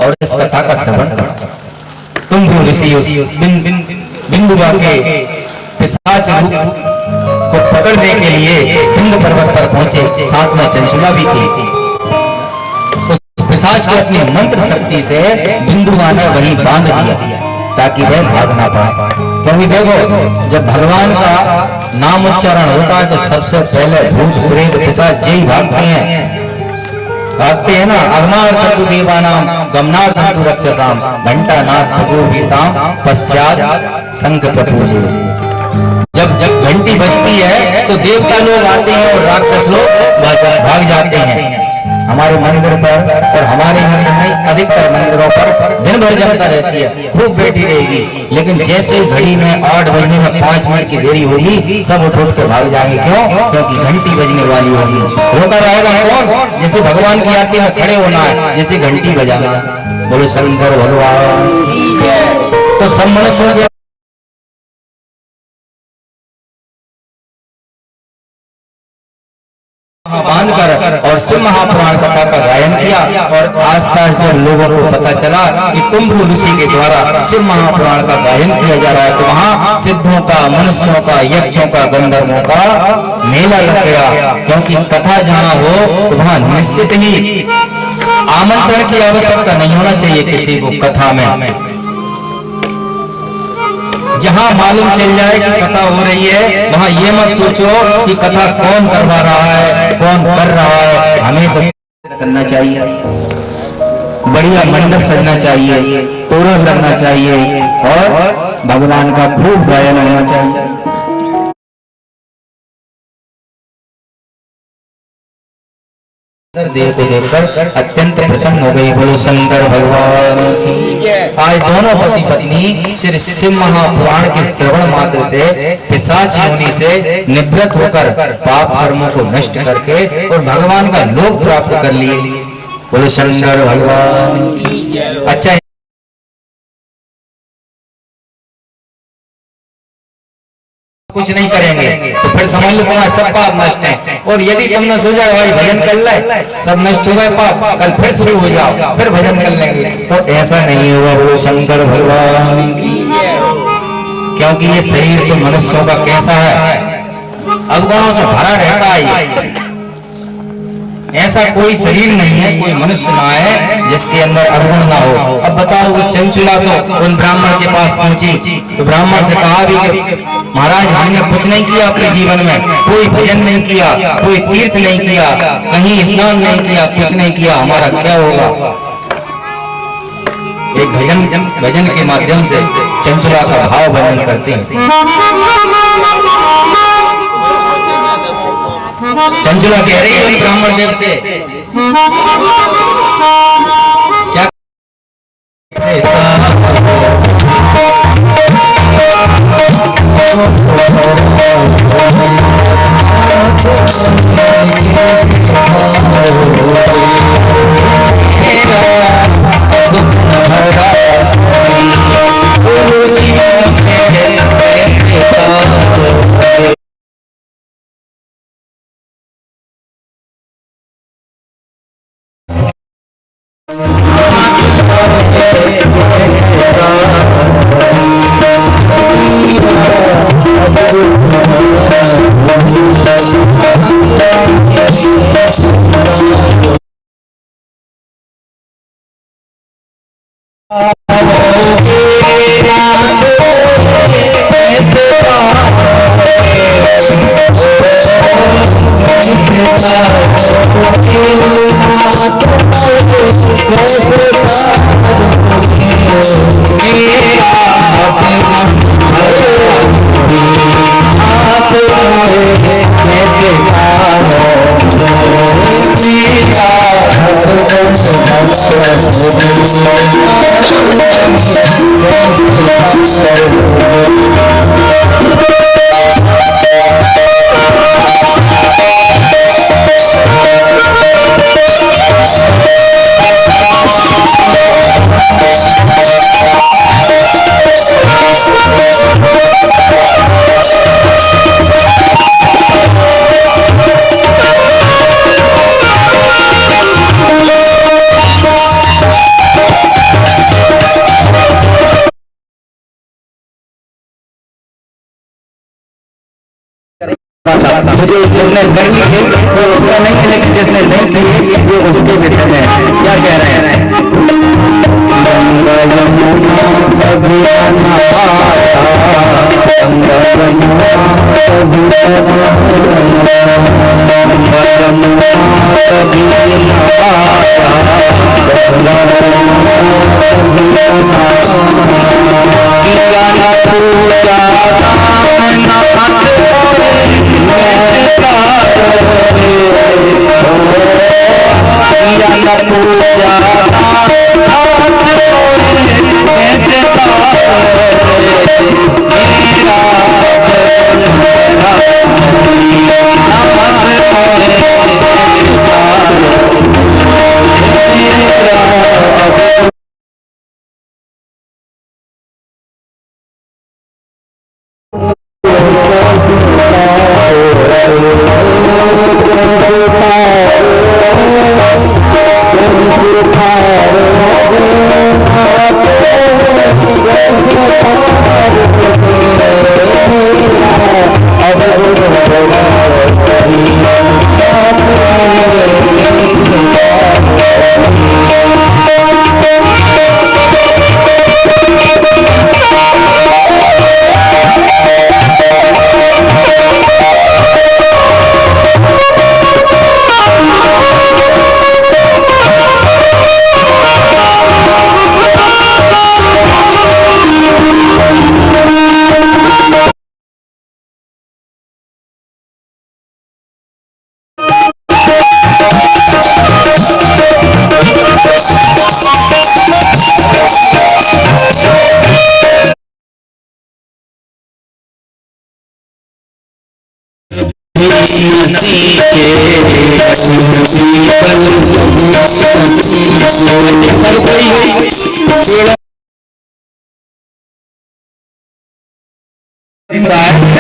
और इस कथा का श्रवण कर। तुम्बुरु ऋषि उस बिंदुवा के पिशाच रूप को पकड़ने के लिए बिंदु पर्वत पर पहुंचे, साथ में चंचुला भी थी। उस पिशाच को अपनी मंत्र शक्ति से बिंदुवा ने वहीं बांध दिया ताकि वह भाग ना पाए। क्योंकि देखो, जब भगवान का नाम उच्चारण होता है तो सबसे पहले भूत प्रेत पिशाच ही भागते हैं ना। अग्नार तंतु देवानाम गमनार तंतु रक्षसाम घंटा नाथ प्रभुताम पश्चात शंख प्रपूजे। जब घंटी बजती है तो देवता लोग आते हैं और राक्षस लोग भाग जाते हैं। हमारे मंदिर पर और हमारे मंदिर में अधिकतर मंदिरों पर दिन भर जनता रहती है, खूब बैठी रहेगी, लेकिन जैसे घड़ी में 8 बजने में 5 मिनट की देरी होगी सब उठ के भाग जाएंगे। क्यों? क्योंकि घंटी बजने वाली होगी। रोका रहेगा कौन? जैसे भगवान की आरती में खड़े होना है, जैसे घंटी बजाना। बोलो शंकर भगवान। तो सब मनुष्य बांध कर और शिव महापुराण कथा का गायन किया और आसपास जब लोगों को पता चला कि तुम्बुरु ऋषि के द्वारा शिव महापुराण का गायन किया जा रहा है, तो वहाँ सिद्धों का, मनुष्यों का, यक्षों का, गंधर्वों का मेला लग गया। क्योंकि कथा जहाँ हो तो वहाँ निश्चित ही आमंत्रण की आवश्यकता नहीं होना चाहिए किसी को कथा में। जहां मालूम चल जाए कि कथा हो रही है वहां ये मत सोचो कि कथा कौन करवा रहा है, कौन कर रहा है। हमें तो करना चाहिए, बढ़िया मंडप सजना चाहिए, तोरण लगना चाहिए और भगवान का खूब गायन होना चाहिए। देव को देखकर अत्यंत प्रसन्न हो गई। बोलो शंकर भगवान की। आज दोनों पति पत्नी श्री शिव महापुराण के श्रवण मात्र से पिशाच योनि से निवृत्त होकर पाप कर्मों को नष्ट करके और भगवान का लोक प्राप्त कर लिए। बोलो शंकर भगवान की। अच्छा, कुछ नहीं करेंगे तो फिर समझ लो तुम्हारे सब पाप नष्ट हैं। और यदि तुमने सोचा भाई भजन कर ले, सब नष्ट हो गए पाप, कल फिर शुरू हो जाओ, फिर भजन कर लेंगे, तो ऐसा नहीं होगा। बोलो शंकर भगवान की। क्योंकि ये शरीर तो मनुष्यों का कैसा है, अवगुणों से भरा रहता है। ऐसा कोई शरीर नहीं है, कोई मनुष्य ना है जिसके अंदर अवगुण ना हो। अब बताओ, वो चंचुला तो उन ब्राह्मण के पास पहुंची तो ब्राह्मण से कहा भी कि महाराज हमने कुछ नहीं किया अपने जीवन में, कोई भजन नहीं किया, कोई तीर्थ नहीं किया, कहीं स्नान नहीं किया, कुछ नहीं किया, हमारा क्या होगा। एक भजन के माध्यम से चंचुला का भाव वर्णन करते हैं। चंचुला कह रही है ब्राह्मण देव से, क्या मुझे जिसने कर ली है वो उसका नहीं है, लेकिन जिसने नहीं की है वो उसके विषय में क्या कह रहे हैं।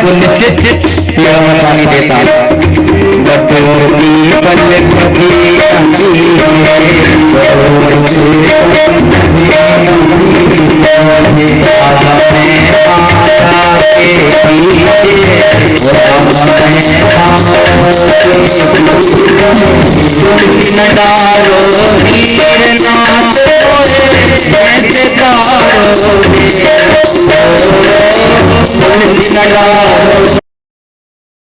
वो निश्चित पेड़ों में पानी देता है। तुलसी न डालो हीर नाथ कैसे तारोगे, तुलसी न डालो कभी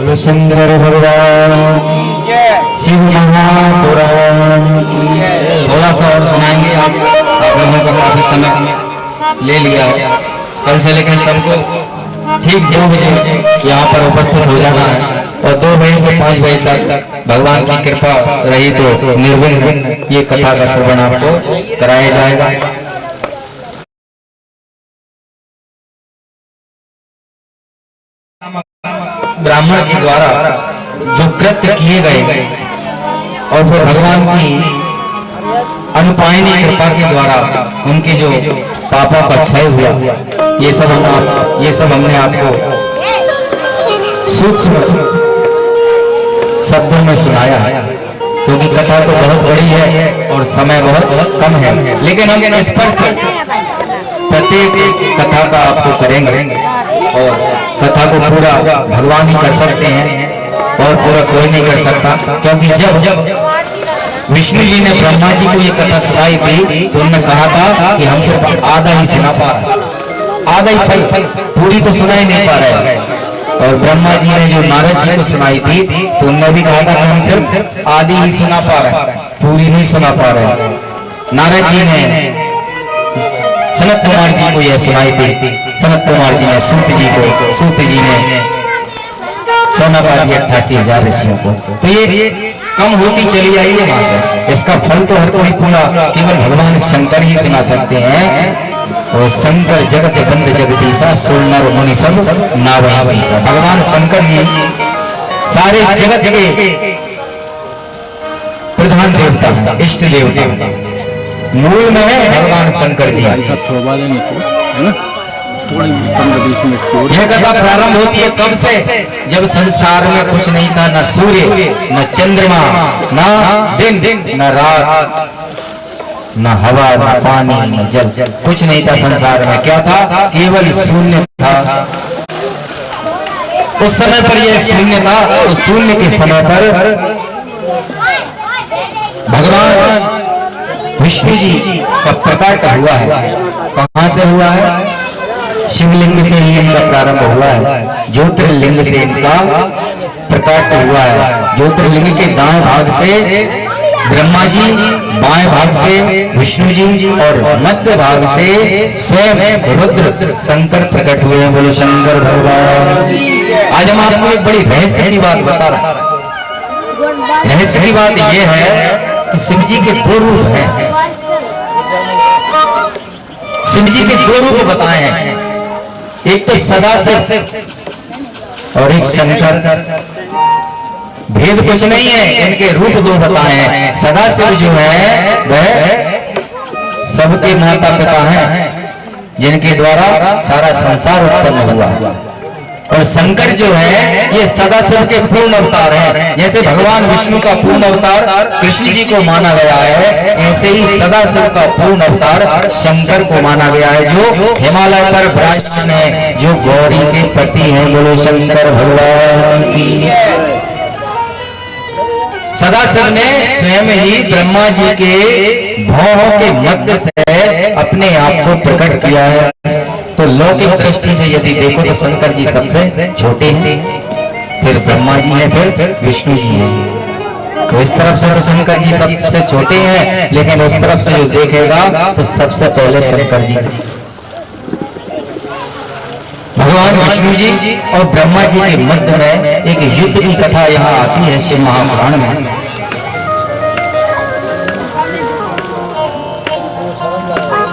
न शंकर भगवान शिव महापुराण की 1600 और सुनाएंगे। आज आप लोगों का काफी समय ले लिया है कल से, लेकिन सबको ठीक 2 बजे यहाँ पर उपस्थित हो जाना है और 2 बजे से 5 बजे तक भगवान की कृपा रही तो निर्विघ्न ये कथा का श्रवण आपको कराया जाएगा। ब्राह्मण के द्वारा जो कृत्य किए गए और फिर भगवान की अनुपालना दाहिनी कृपा के द्वारा उनके जो पापों का क्षय हुआ, ये सब हमने आपको सूक्ष्म शब्दों में सुनाया है, क्योंकि कथा तो बहुत बड़ी है और समय बहुत कम है, लेकिन हम स्पर्श प्रत्येक कथा का आपको करेंगे और कथा को पूरा भगवान ही कर सकते हैं और पूरा कोई नहीं कर सकता। क्योंकि जब विष्णु जी ने ब्रह्मा जी को ये कथा सुनाई थी तो उन्होंने कहा था कि हम सिर्फ आधा ही सुना पा रहे, आधा ही फल, पूरी तो सुना ही नहीं पा रहे। और ब्रह्मा जी ने जो नारद जी को सुनाई थी तो उन्होंने भी कहा था कि हम सिर्फ आधी ही सुना पा रहे, पूरी नहीं सुना पा रहे। नारद जी ने सनत कुमार जी को यह सुनाई थी, सनत कुमार जी ने सूत जी को, सूत जी ने सोनापा दी 88,000 ऋषियों को। तो ये कम होती चली आई है वहां से, इसका फल तो हर कोई पूरा केवल भगवान शंकर ही सुना सकते हैं। और शंकर जगत बंद जगदीशा, सोल नर मुनि सब नावै सीसा। भगवान शंकर जी सारे जगत के प्रधान देवता हैं, इष्ट देवता हैं, मूल में है भगवान शंकर जी। यह कथा प्रारंभ होती है कब से? जब संसार में कुछ नहीं था, न सूर्य, न चंद्रमा, न दिन, न रात, न हवा, न पानी, न जल, कुछ नहीं था संसार में। क्या था? केवल शून्य था। उस समय पर यह शून्य था, उस शून्य के समय पर भगवान विष्णु जी का प्रकट हुआ है। कहां से हुआ है? शिवलिंग से ही इनका प्रारंभ हुआ है, ज्योतिर्लिंग से इनका प्रकट हुआ है। ज्योतिर्लिंग के दाएं भाग से ब्रह्मा जी, बाएं भाग से विष्णु जी और मध्य भाग से स्वयं रुद्र शंकर प्रकट हुए हैं। बोलो शंकर भगवान। आज हम आपको एक बड़ी रहस्य की बात बता रहे हैं। रहस्य की बात यह है कि शिव जी के दो रूप हैं, शिव जी के दो रूप बताए हैं, एक तो सदाशिव और एक शंकर। भेद कुछ नहीं है, इनके रूप दो बताए हैं। सदाशिव जो है वह सबके माता पिता हैं, जिनके द्वारा सारा संसार उत्पन्न हुआ। और शंकर जो है ये सदाशिव के पूर्ण अवतार हैं। जैसे भगवान विष्णु का पूर्ण अवतार कृष्ण जी को माना गया है, ऐसे ही सदाशिव का पूर्ण अवतार शंकर को माना गया है, जो हिमालय पर विराजमान है, जो गौरी के पति हैं। बोलो शंकर भगवान की। सदाशिव ने स्वयं ही ब्रह्मा जी के भौहों के मध्य से अपने आप को प्रकट किया है। तो लौकिक दृष्टि से यदि देखो तो शंकर जी सबसे छोटे हैं, फिर ब्रह्मा जी हैं, फिर विष्णु जी हैं। तो इस तरफ से तो शंकर जी सबसे छोटे हैं, लेकिन उस तरफ से जो देखेगा तो सबसे पहले शंकर जी, भगवान विष्णु जी और ब्रह्मा जी के मध्य में एक युद्ध की कथा यहाँ आती है शिव महापुराण में।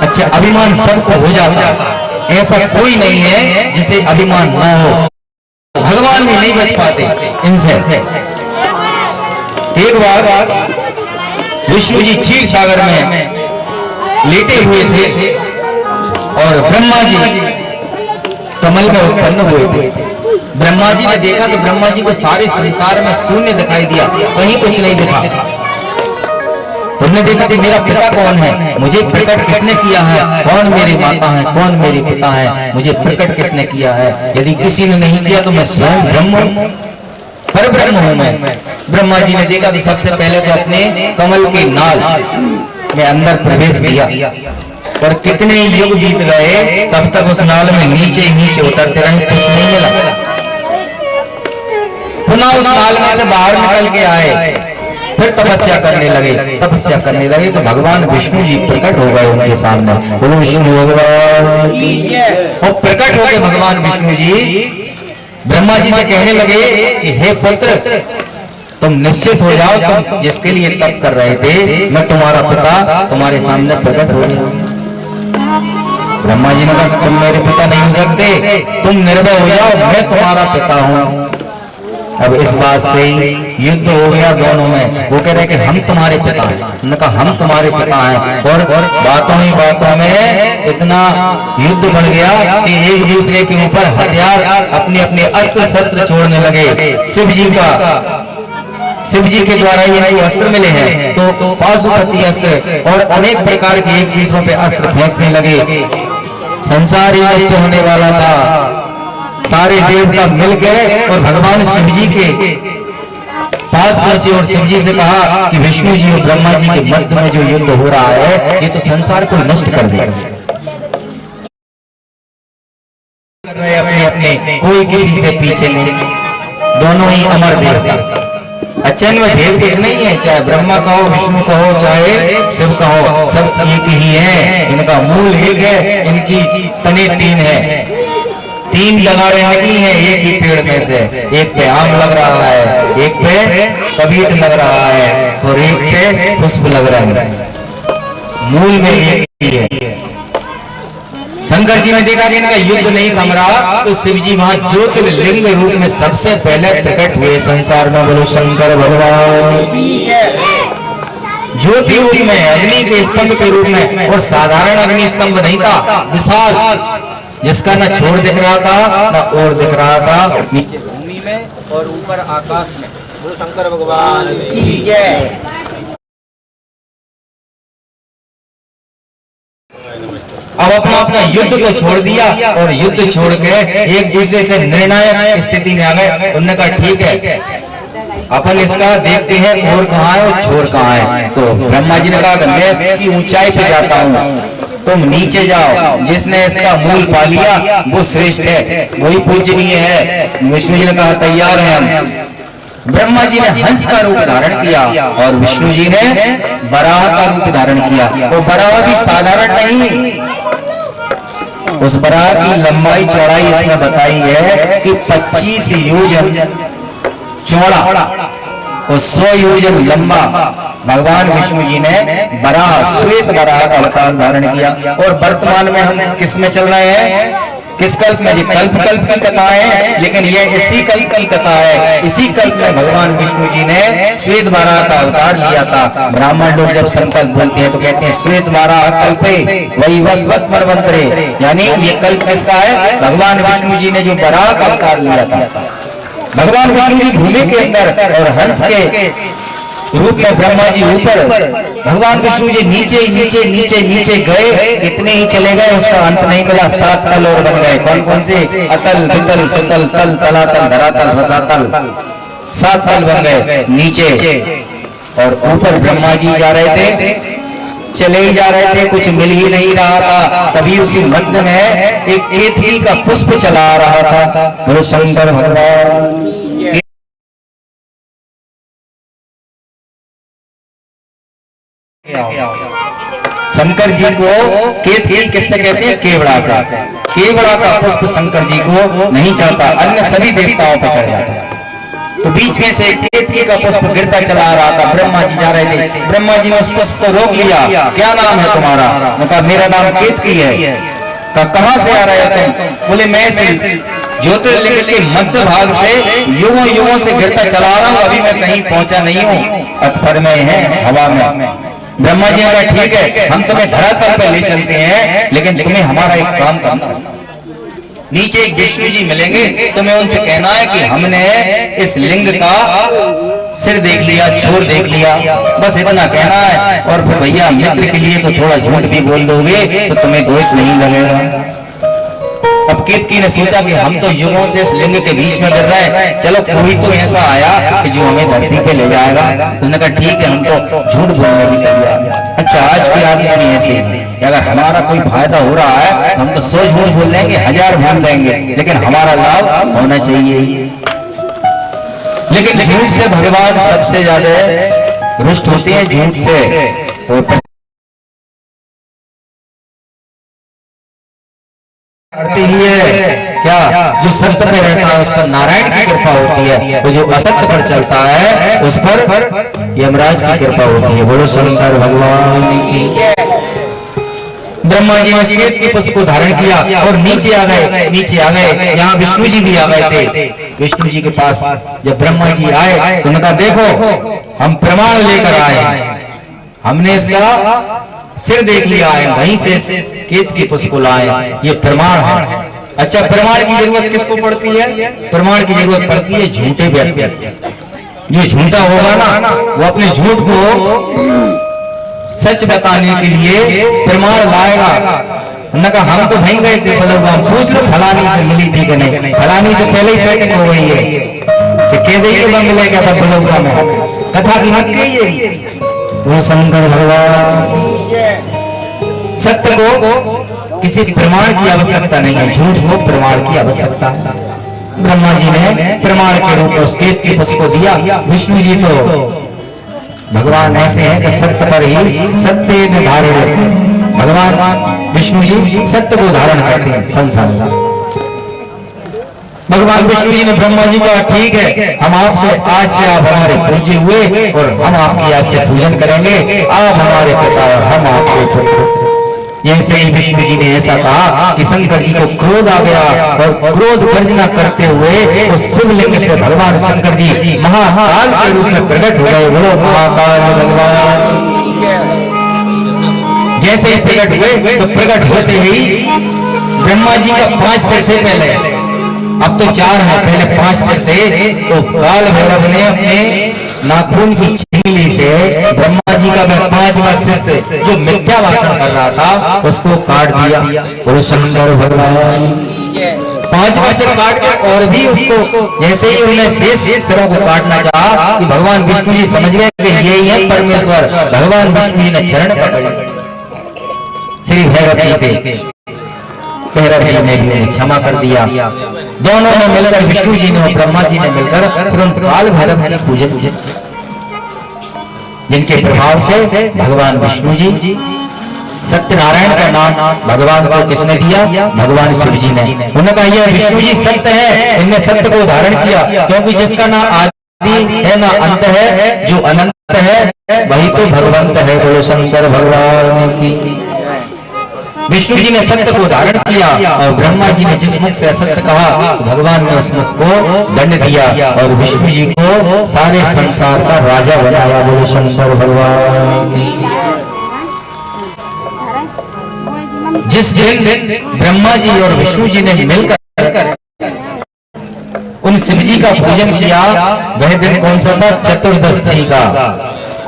अच्छा, अभिमान सबको हो जाता है, ऐसा कोई नहीं है जिसे अभिमान न हो। भगवान भी नहीं बच पाते इनसे। एक बार विष्णु जी क्षीर सागर में लेटे हुए थे और ब्रह्मा जी कमल में उत्पन्न हुए थे। ब्रह्मा जी ने देखा तो ब्रह्मा जी को सारे संसार में शून्य दिखाई दिया, कहीं कुछ नहीं दिखा। तुमने देखा कि मेरा पिता कौन है, मुझे प्रकट किसने किया है, कौन मेरी माता है, कौन मेरी पिता है, मुझे प्रकट किसने किया है। यदि किसी ने नहीं किया तो मैं स्वयं ब्रह्म पर ब्रह्म हूं मैं। ब्रह्मा जी ने देखा तो सबसे पहले तो अपने कमल के नाल में अंदर प्रवेश किया और कितने युग बीत गए तब तक उस नाल में नीचे नीचे उतरते रहे, कुछ नहीं मिला। पुनः उस नाल में से बाहर निकल के आए, फिर तपस्या करने लगे तो भगवान विष्णु जी प्रकट हो गए उनके सामने। बोलो विष्णु भगवान की। और प्रकट हो गए भगवान विष्णु जी ब्रह्मा जी से कहने लगे कि हे पुत्र, तुम निश्चित हो जाओ, तुम जिसके लिए तप कर रहे थे मैं तुम्हारा पिता तुम्हारे सामने प्रकट हो गया। ब्रह्मा जी ने कहा तुम मेरे पिता नहीं हो सकते, तुम निर्भय हो जाओ, मैं तुम्हारा पिता हूं। अब इस बात से युद्ध हो गया दोनों में। वो कह रहे कि हम तुम्हारे पिता हैं, उन्होंने कहा हम तुम्हारे पिता हैं, और बातों ही बातों में इतना युद्ध बढ़ गया कि एक दूसरे के ऊपर हथियार अपने अपने अस्त्र शस्त्र छोड़ने लगे। शिव जी के द्वारा ये नए अस्त्र मिले हैं, तो पाशुपति अस्त्र और अनेक प्रकार के एक दूसरों पे अस्त्र फेंकने लगे। संसार ही नष्ट होने वाला था। सारे देवता मिल गए और भगवान शिव जी के पास पहुंचे और शिव जी से कहा कि विष्णु जी और ब्रह्मा जी के मध्य में जो युद्ध हो रहा है ये तो संसार को नष्ट कर देगा। अपने अपने कोई किसी से पीछे नहीं, दोनों ही अमर देवता। अच्छा, इनमें भेद कुछ नहीं है, चाहे ब्रह्मा कहो, विष्णु कहो, चाहे शिव कहो, सब एक ही है। इनका मूल एक है, इनकी तने तीन है। तीन जगाड़े निकली हैं एक ही पेड़ में से, एक पे आम लग रहा है, एक पे कबीर लग रहा है और एक पे पुष्प लग रहा है। मूल में एक ही है। शंकर जी ने देखा कि इनका युद्ध नहीं थम रहा, तो शिव जी वहां ज्योतिर्लिंग रूप में सबसे पहले प्रकट हुए संसार में। बोलो शंकर भगवान। ज्योति रूप में, अग्नि के स्तंभ के रूप में, और साधारण अग्नि स्तंभ नहीं था, विशाल, जिसका न छोड़ दिख रहा था न और दिख रहा था, नीचे भूमि में और ऊपर आकाश में। बोलो शंकर भगवान की जय। अब अपना अपना युद्ध तो छोड़ दिया और युद्ध छोड़ के एक दूसरे से निर्णायक स्थिति में आ गए। उन्होंने कहा ठीक है, अपन इसका देखते हैं और कहाँ है और छोर कहाँ है। तो ब्रह्मा जी ने कहा मैं इसकी ऊंचाई पे जाता हूँ, तुम नीचे जाओ। जिसने इसका मूल पा लिया वो श्रेष्ठ है, वही पूजनीय है। विष्णु जी ने कहा तैयार है हम। ब्रह्मा जी ने हंस का रूप धारण किया और विष्णु जी ने बराह का रूप धारण किया। वो बराह भी साधारण नहीं, उस बराह की लंबाई चौड़ाई इसमें बताई है कि 25 योजन चौड़ा और 100 योजन लंबा भगवान विष्णु जी ने बराह, श्वेत बराह का अवतार धारण किया। और वर्तमान में हम किस में चल रहे हैं, किस कल्प में? जी कल्प की कथा है, लेकिन ये इसी कल्प की कथा है। इसी कल्प में भगवान विष्णु जी ने श्वेत बराह का अवतार लिया था। ब्राह्मण लोग जब संकल्प बोलते हैं तो कहते हैं श्वेत बराह कल्पे वही वस्वत मन्वंतरे, यानी ये कल्प किसका है? भगवान विष्णु जी ने जो बराह का अवतार लिया था। भगवान विष्णु जी भूमि के अंदर और हंस के रूप में ब्रह्मा जी ऊपर, भगवान विष्णु जी नीचे नीचे नीचे नीचे गए। कितने ही चले गए, उसका अंत नहीं मिला। 7 तल और बन गए। कौन कौन से? अतल, वितल, सुतल, तल, तलातल, धरातल, रसातल, 7 तल बन गए नीचे। और ऊपर ब्रह्मा जी जा रहे थे, चले ही जा रहे थे, कुछ मिल ही नहीं रहा था। तभी उसी मध्य में एक केतकी का पुष्प चला रहा था। बोलो शंकर भगवान। शंकर जी को केतकी किससे कहते हैं? केवड़ा से। केवड़ा का पुष्प शंकर जी को नहीं चढ़ता, अन्य सभी देवताओं पर चढ़ जाता। तो बीच में से केतकी का पुष्प गिरता चला आ रहा था। ब्रह्मा जी जा रहे थे, ब्रह्मा जी ने उस पुष्प को रोक लिया। क्या नाम है तुम्हारा? मैं कहा मेरा नाम केतकी है। कहाँ से आ रहे हो तुम? बोले मैं ज्योतिर्लिंग के मध्य भाग से युगों युगों से गिरता चला रहा हूँ, अभी मैं कहीं पहुंचा नहीं हूँ, अत्पर में है, हवा में। ब्रह्मा जी ने कहा ठीक है, हम तुम्हें धरातल पे ले चलते हैं, लेकिन तुम्हें हमारा एक काम करना है। नीचे एक विष्णु जी मिलेंगे, तुम्हें उनसे कहना है कि हमने इस लिंग का सिर देख लिया, छोर देख लिया, बस इतना कहना है। और फिर भैया मित्र के लिए तो थोड़ा झूठ भी बोल दोगे तो तुम्हें दोष नहीं लगेगा। अब केतकी ने सोचा कि हम तो युगों से इस लिंग के बीच में गिर रहे हैं, चलो कोई तो ऐसा आया कि जो हमें धरती पे ले जाएगा। उसने कहा ठीक है, हम तो झूठ बोलने भी तैयार। अच्छा, आज की आदमी नहीं ऐसे, अगर हमारा कोई फायदा हो रहा है हम तो 100 झूठ बोल देंगे, 1000 बोल देंगे, लेकिन हमारा लाभ होना चाहिए। लेकिन झूठ से भगवान सबसे ज्यादा रुष्ट होते हैं, झूठ से करती ही है। क्या? जो सत्य पे रहता है उस पर नारायण की कृपा होती है, वो जो असत्य पर चलता है उस पर यमराज की कृपा होती है। बोलो शंकर भगवान की। ब्रह्मा ब्रह्मा जी ने श्वेत के पुष्प को धारण किया और नीचे आ गए। यहाँ विष्णु जी भी आ गए थे। विष्णु जी के पास जब ब्रह्मा जी आए तो उन्होंने कहा देखो हम प्रमाण लेकर आए हैं, हमने इसका सिर देख लिया है, वहीं से श्वेत के पुष्प को लाए, ये प्रमाण है। अच्छा, प्रमाण की जरूरत किसको पड़ती है? प्रमाण की जरूरत पड़ती है झूठे व्यक्ति। जो झूठा होगा ना वो अपने झूठ को सच बताने के लिए प्रमाण लाएगा। उन्होंने कहा हम तो भाई गए थे बलौगा, पूछ लो फलानी से मिली थी कि नहीं, फलानी से पहले ही सेटिंग हो गई है कि केदई में मिले क्या था बलौगा में, कथा की मत कहिए। वो शंकर भगवान सत्य को किसी प्रमाण की आवश्यकता नहीं है, झूठ को प्रमाण की आवश्यकता है। ब्रह्मा जी ने प्रमाण के रूप में श्वेत के पुष्प को दिया। विष्णु जी तो भगवान ऐसे हैं कि सत्य पर ही सत्य धारण, भगवान विष्णु जी सत्य को धारण करते हैं संसार में। भगवान विष्णु जी ने ब्रह्मा जी को ठीक है, हम आपसे आज से आप हमारे पूज्य हुए और हम आपकी आज से पूजन करेंगे, आप हमारे पिता और हम आपके पुत्र। जैसे ही विष्णु जी ने ऐसा कहा कि शंकर जी को क्रोध आ गया और क्रोध गर्जना करते हुए उस शिवलिंग से भगवान शंकर जी महाकाल के रूप में प्रकट हो गए। बोलो महाकाल भगवान। जैसे ही प्रकट हुए तो प्रकट होते ही ब्रह्मा जी का 5 सिर थे पहले, अब तो 4 है, पहले 5 सिर थे। तो काल भैरव ने अपने नाखून की छीली से ब्रह्मा जी का 5वां सिर जो मिथ्या भाषण कर रहा था उसको काट दिया। और शंकर भगवान 5वां सिर काट के और भी उसको जैसे ही उन्हें शेष सिरों को काटना चाहा कि भगवान विष्णु जी समझ गए कि यही है परमेश्वर। भगवान विष्णु जी ने चरण पकड़े श्री भैरव जी के, भैरव जी ने भी क्षमा कर दिया। दोनों ने मिलकर, विष्णु जी ने और ब्रह्मा जी ने मिलकर फिर उन काल भैरव की पूजन की, जिनके प्रभाव से भगवान विष्णु जी, सत्यनारायण का नाम भगवान को किसने दिया? भगवान शिव जी ने। उन्होंने कहा यह विष्णु जी सत्य है, इनने सत्य को धारण किया, क्योंकि जिसका ना आदि है ना अंत है, जो अनंत है वही तो भगवंत है। बोलो शंकर भगवान की। विष्णु जी ने सत्य को धारण किया और ब्रह्मा जी ने जिस मुख से असत्य कहा भगवान ने उस मुख को दंड दिया और विष्णु जी को सारे संसार का राजा बनाया। बोलो शंकर भगवान की। जिस दिन ब्रह्मा जी और विष्णु जी ने मिलकर उन शिव जी का पूजन किया, वह दिन कौन सा था? चतुर्दशी का।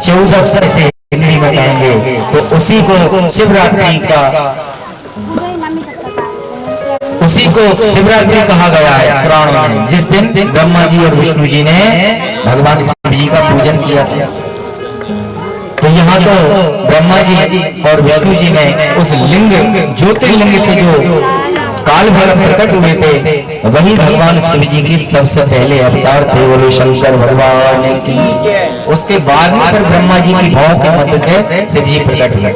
14 से हिंदी में कहेंगे तो उसी को शिवरात्रि का, उसी को शिवरात्रि कहा गया है पुराणों में, जिस दिन ब्रह्मा जी और विष्णु जी ने भगवान शिव जी का पूजन किया था। तो यहाँ तो ब्रह्मा जी और विष्णु जी ने उस लिंग ज्योतिर्लिंग से जो काल भैरव प्रकट हुए थे वही भगवान शिव जी के सबसे पहले अवतार थे। बोलो शंकर भगवान की। उसके बाद में फिर ब्रह्मा जी की भाव के मध्य से शिव जी प्रकट हुए।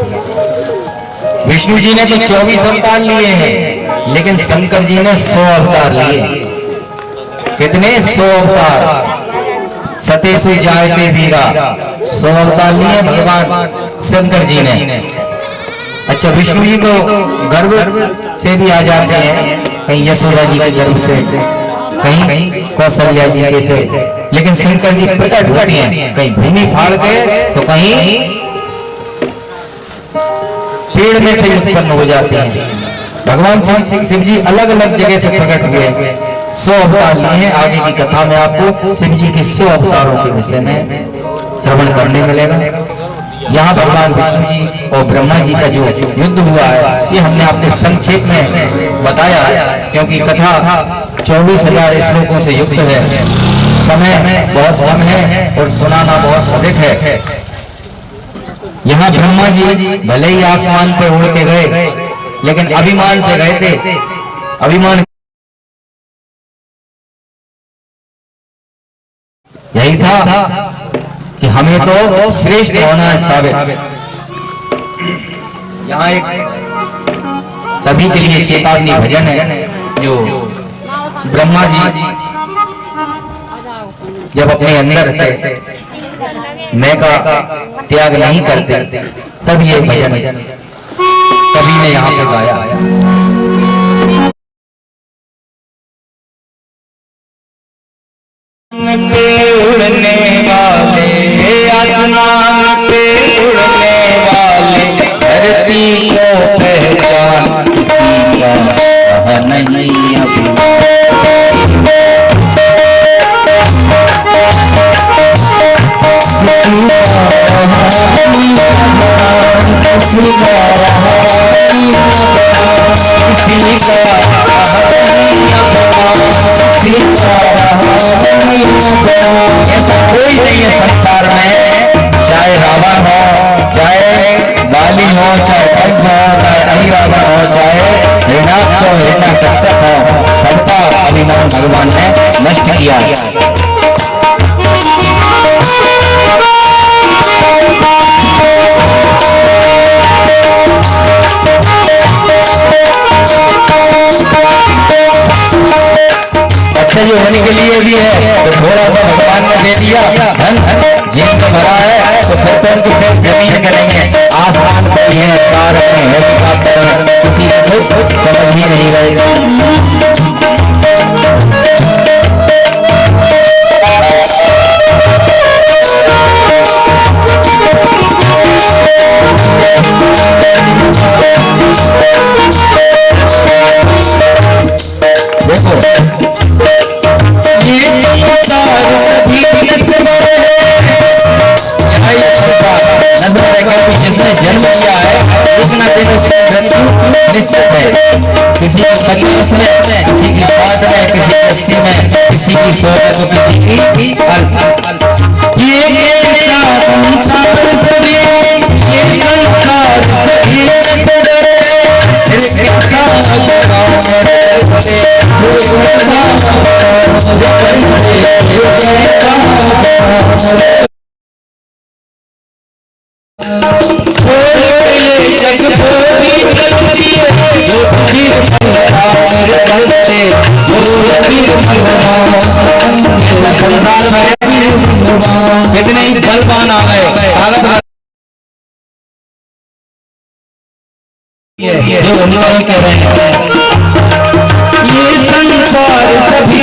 विष्णु जी ने तो 24 अवतार लिए हैं, लेकिन शंकर जी ने 100 अवतार लिए। कितने? 100 अवतार। सतेषु जायते वीरा, 100 अवतार लिए भगवान शंकर जी ने। अच्छा, विष्णु जी तो गर्भ से भी आ जाते हैं, कहीं यशोदा जी के गर्भ से, कहीं कौशल्या जी के से, लेकिन शंकर जी प्रकट होते हैं कहीं भूमि फाड़ के तो कहीं पेड़ में से उत्पन्न हो जाते हैं। भगवान शिव जी अलग अलग जगह से प्रकट हुए। 100 अवतार लिए हैं। आगे की कथा में आपको शिव जी के 100 अवतारों के विषय में श्रवण करने मिलेगा। यहाँ भगवान विष्णु जी और ब्रह्मा जी का जो युद्ध हुआ है ये हमने आपको संक्षेप में बताया, क्योंकि कथा 24,000 श्लोकों से युक्त है, समय बहुत कम है और सुनाना बहुत अधिक है। यहाँ ब्रह्मा जी भले ही आसमान पे उड़ के गए, लेकिन अभिमान से गए थे। अभिमान यही था कि हमें तो श्रेष्ठ होना है साबित। यहाँ एक सभी के लिए चेतावनी भजन है, जो ब्रह्मा जी जब अपने अंदर से मैं का त्याग नहीं करते तब ये भजन है। कवि ने यहाँ पे गाया। पे उड़ने वाले आसमान पे उड़ने वाले धरती को पहचान किसी का कहा नहीं अभी। ऐसा कोई नहीं है संसार में, चाहे रावण हो, चाहे बाली हो, चाहे कंस हो, चाहे अहिरावण हो, चाहे हिरण्याक्ष हो, हिरण्यकश्यप हो, सबका अभिमान भगवान ने नष्ट किया। अच्छे जो होने के लिए भी है तो थोड़ा सा भगवान ने दे दिया धन, जिनको भरा है तो फिर तो उनकी फिर जमीन करेंगे, आसमान पर ही है, कार में हेलीकॉप्टर में, किसी को कुछ समझ ही नहीं रहे। जिसने जन्म लिया है इतना दिन उसकी मृत्यु निश्चित है। किसी की 25 में, किसी की 60 में, किसी की 80 में, किसी की 100 में, तो किसी की अल्प। ये संसार सभी, ये संसार सभी संसार में कितने ही बलवान आ गए, ये उनका ही कह रहे हैं। ये संसार सभी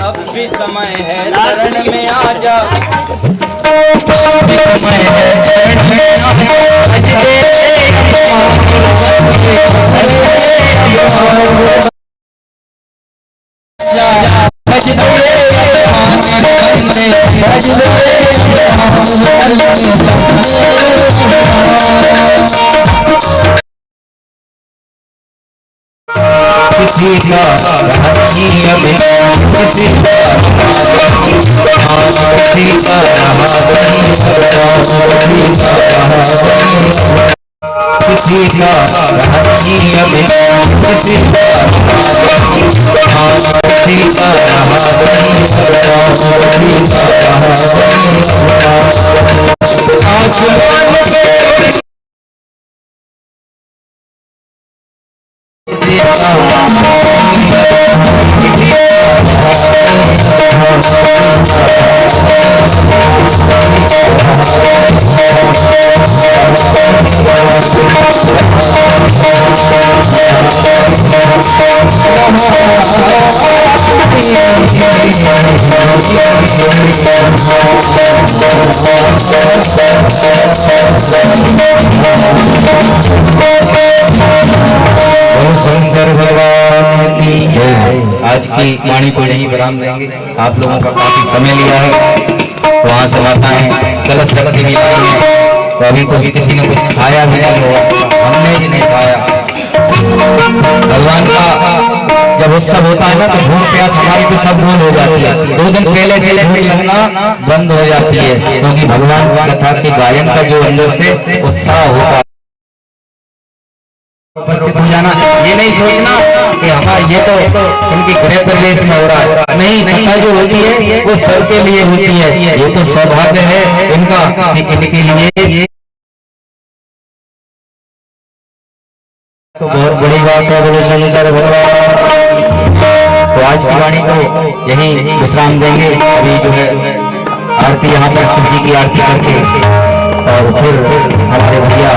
अब भी समय है शरण में आ जा, समय है शरण में आ किसी का किसी का आज की वाणी को यहीं विराम देंगे। आप लोगों का काफी समय लिया है, वहाँ से माताएं कलश रखी भी आई हैं, तो अभी तो किसी ने कुछ खाया भी नहीं होगा, हमने भी नहीं खाया। भगवान का जब उत्सव होता है ना तो भूख प्यास हमारी तो सब भूल हो जाती है। 2 दिन पहले से भूख लगना बंद हो जाती है, क्योंकि भगवान की कथा के गायन का जो अंदर से उत्साह होता है, उपस्थित हो जाना। ये नहीं सोचना कि हमारा ये तो इनकी गृह प्रवेश में हो रहा है, नहीं, कथा जो होती है वो सबके लिए होती है। ये तो सौभाग्य है इनका कि इनके लिए तो बहुत बड़ी बात है। बोले शंकर भगवान। तो आज की वाणी को यहीं विश्राम देंगे। अभी जो है आरती यहाँ पर शिव जी की आरती करके और फिर हमारे भैया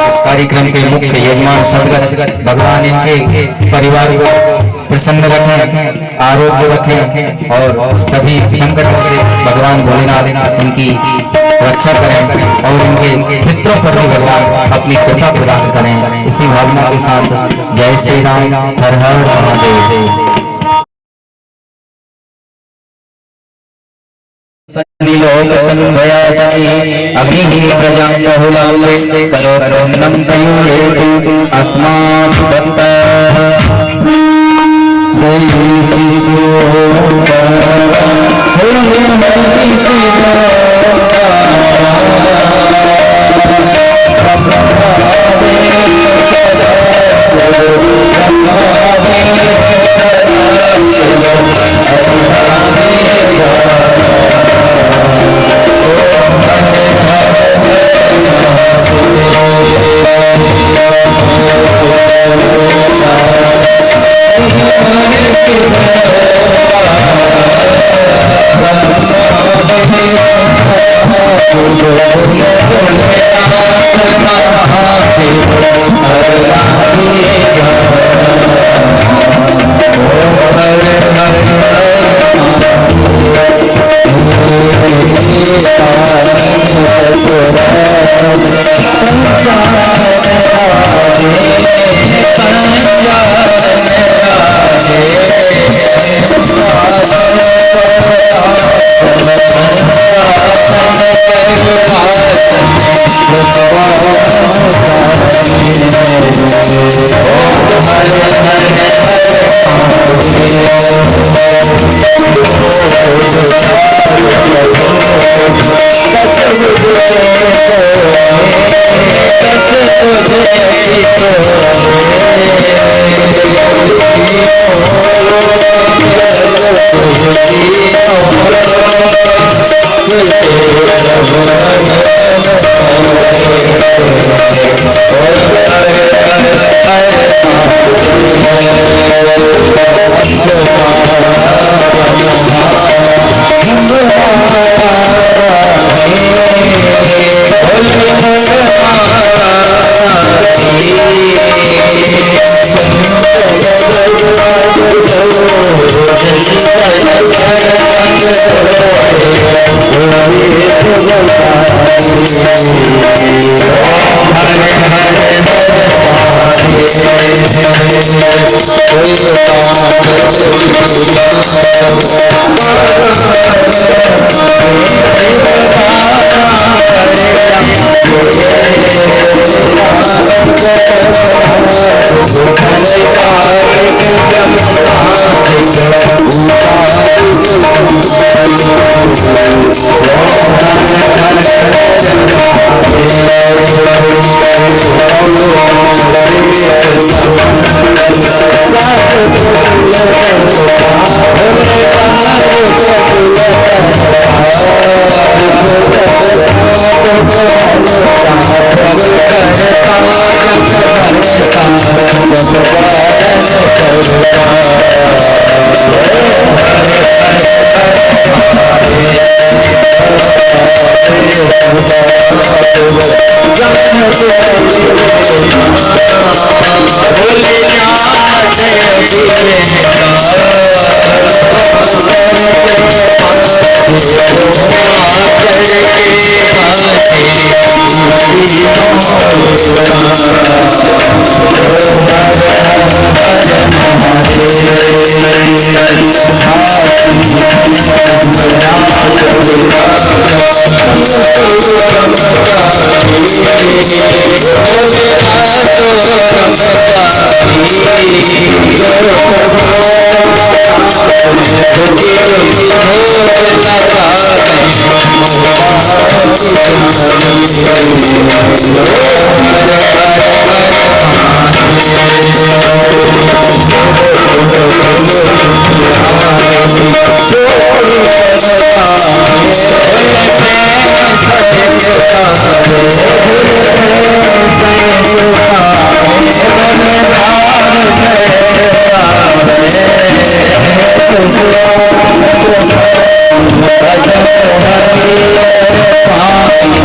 इसका कार्यक्रम के मुख्य यजमान सदगत भगवान इनके परिवार को प्रसन्न रखें, आरोग्य रखें और सभी संकटों से भगवान भोलेनाथ इनकी रक्षा करें और इनके पितरों पर भी भगवान अपनी कृपा प्रदान करें। इसी भावना के साथ जय श्री राम, हर हर महादेव। लोक संभया सती अग्नि प्रजां बहुलांबे करोन्नम तयोरेतु अस्मासु दत्तः।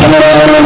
हरे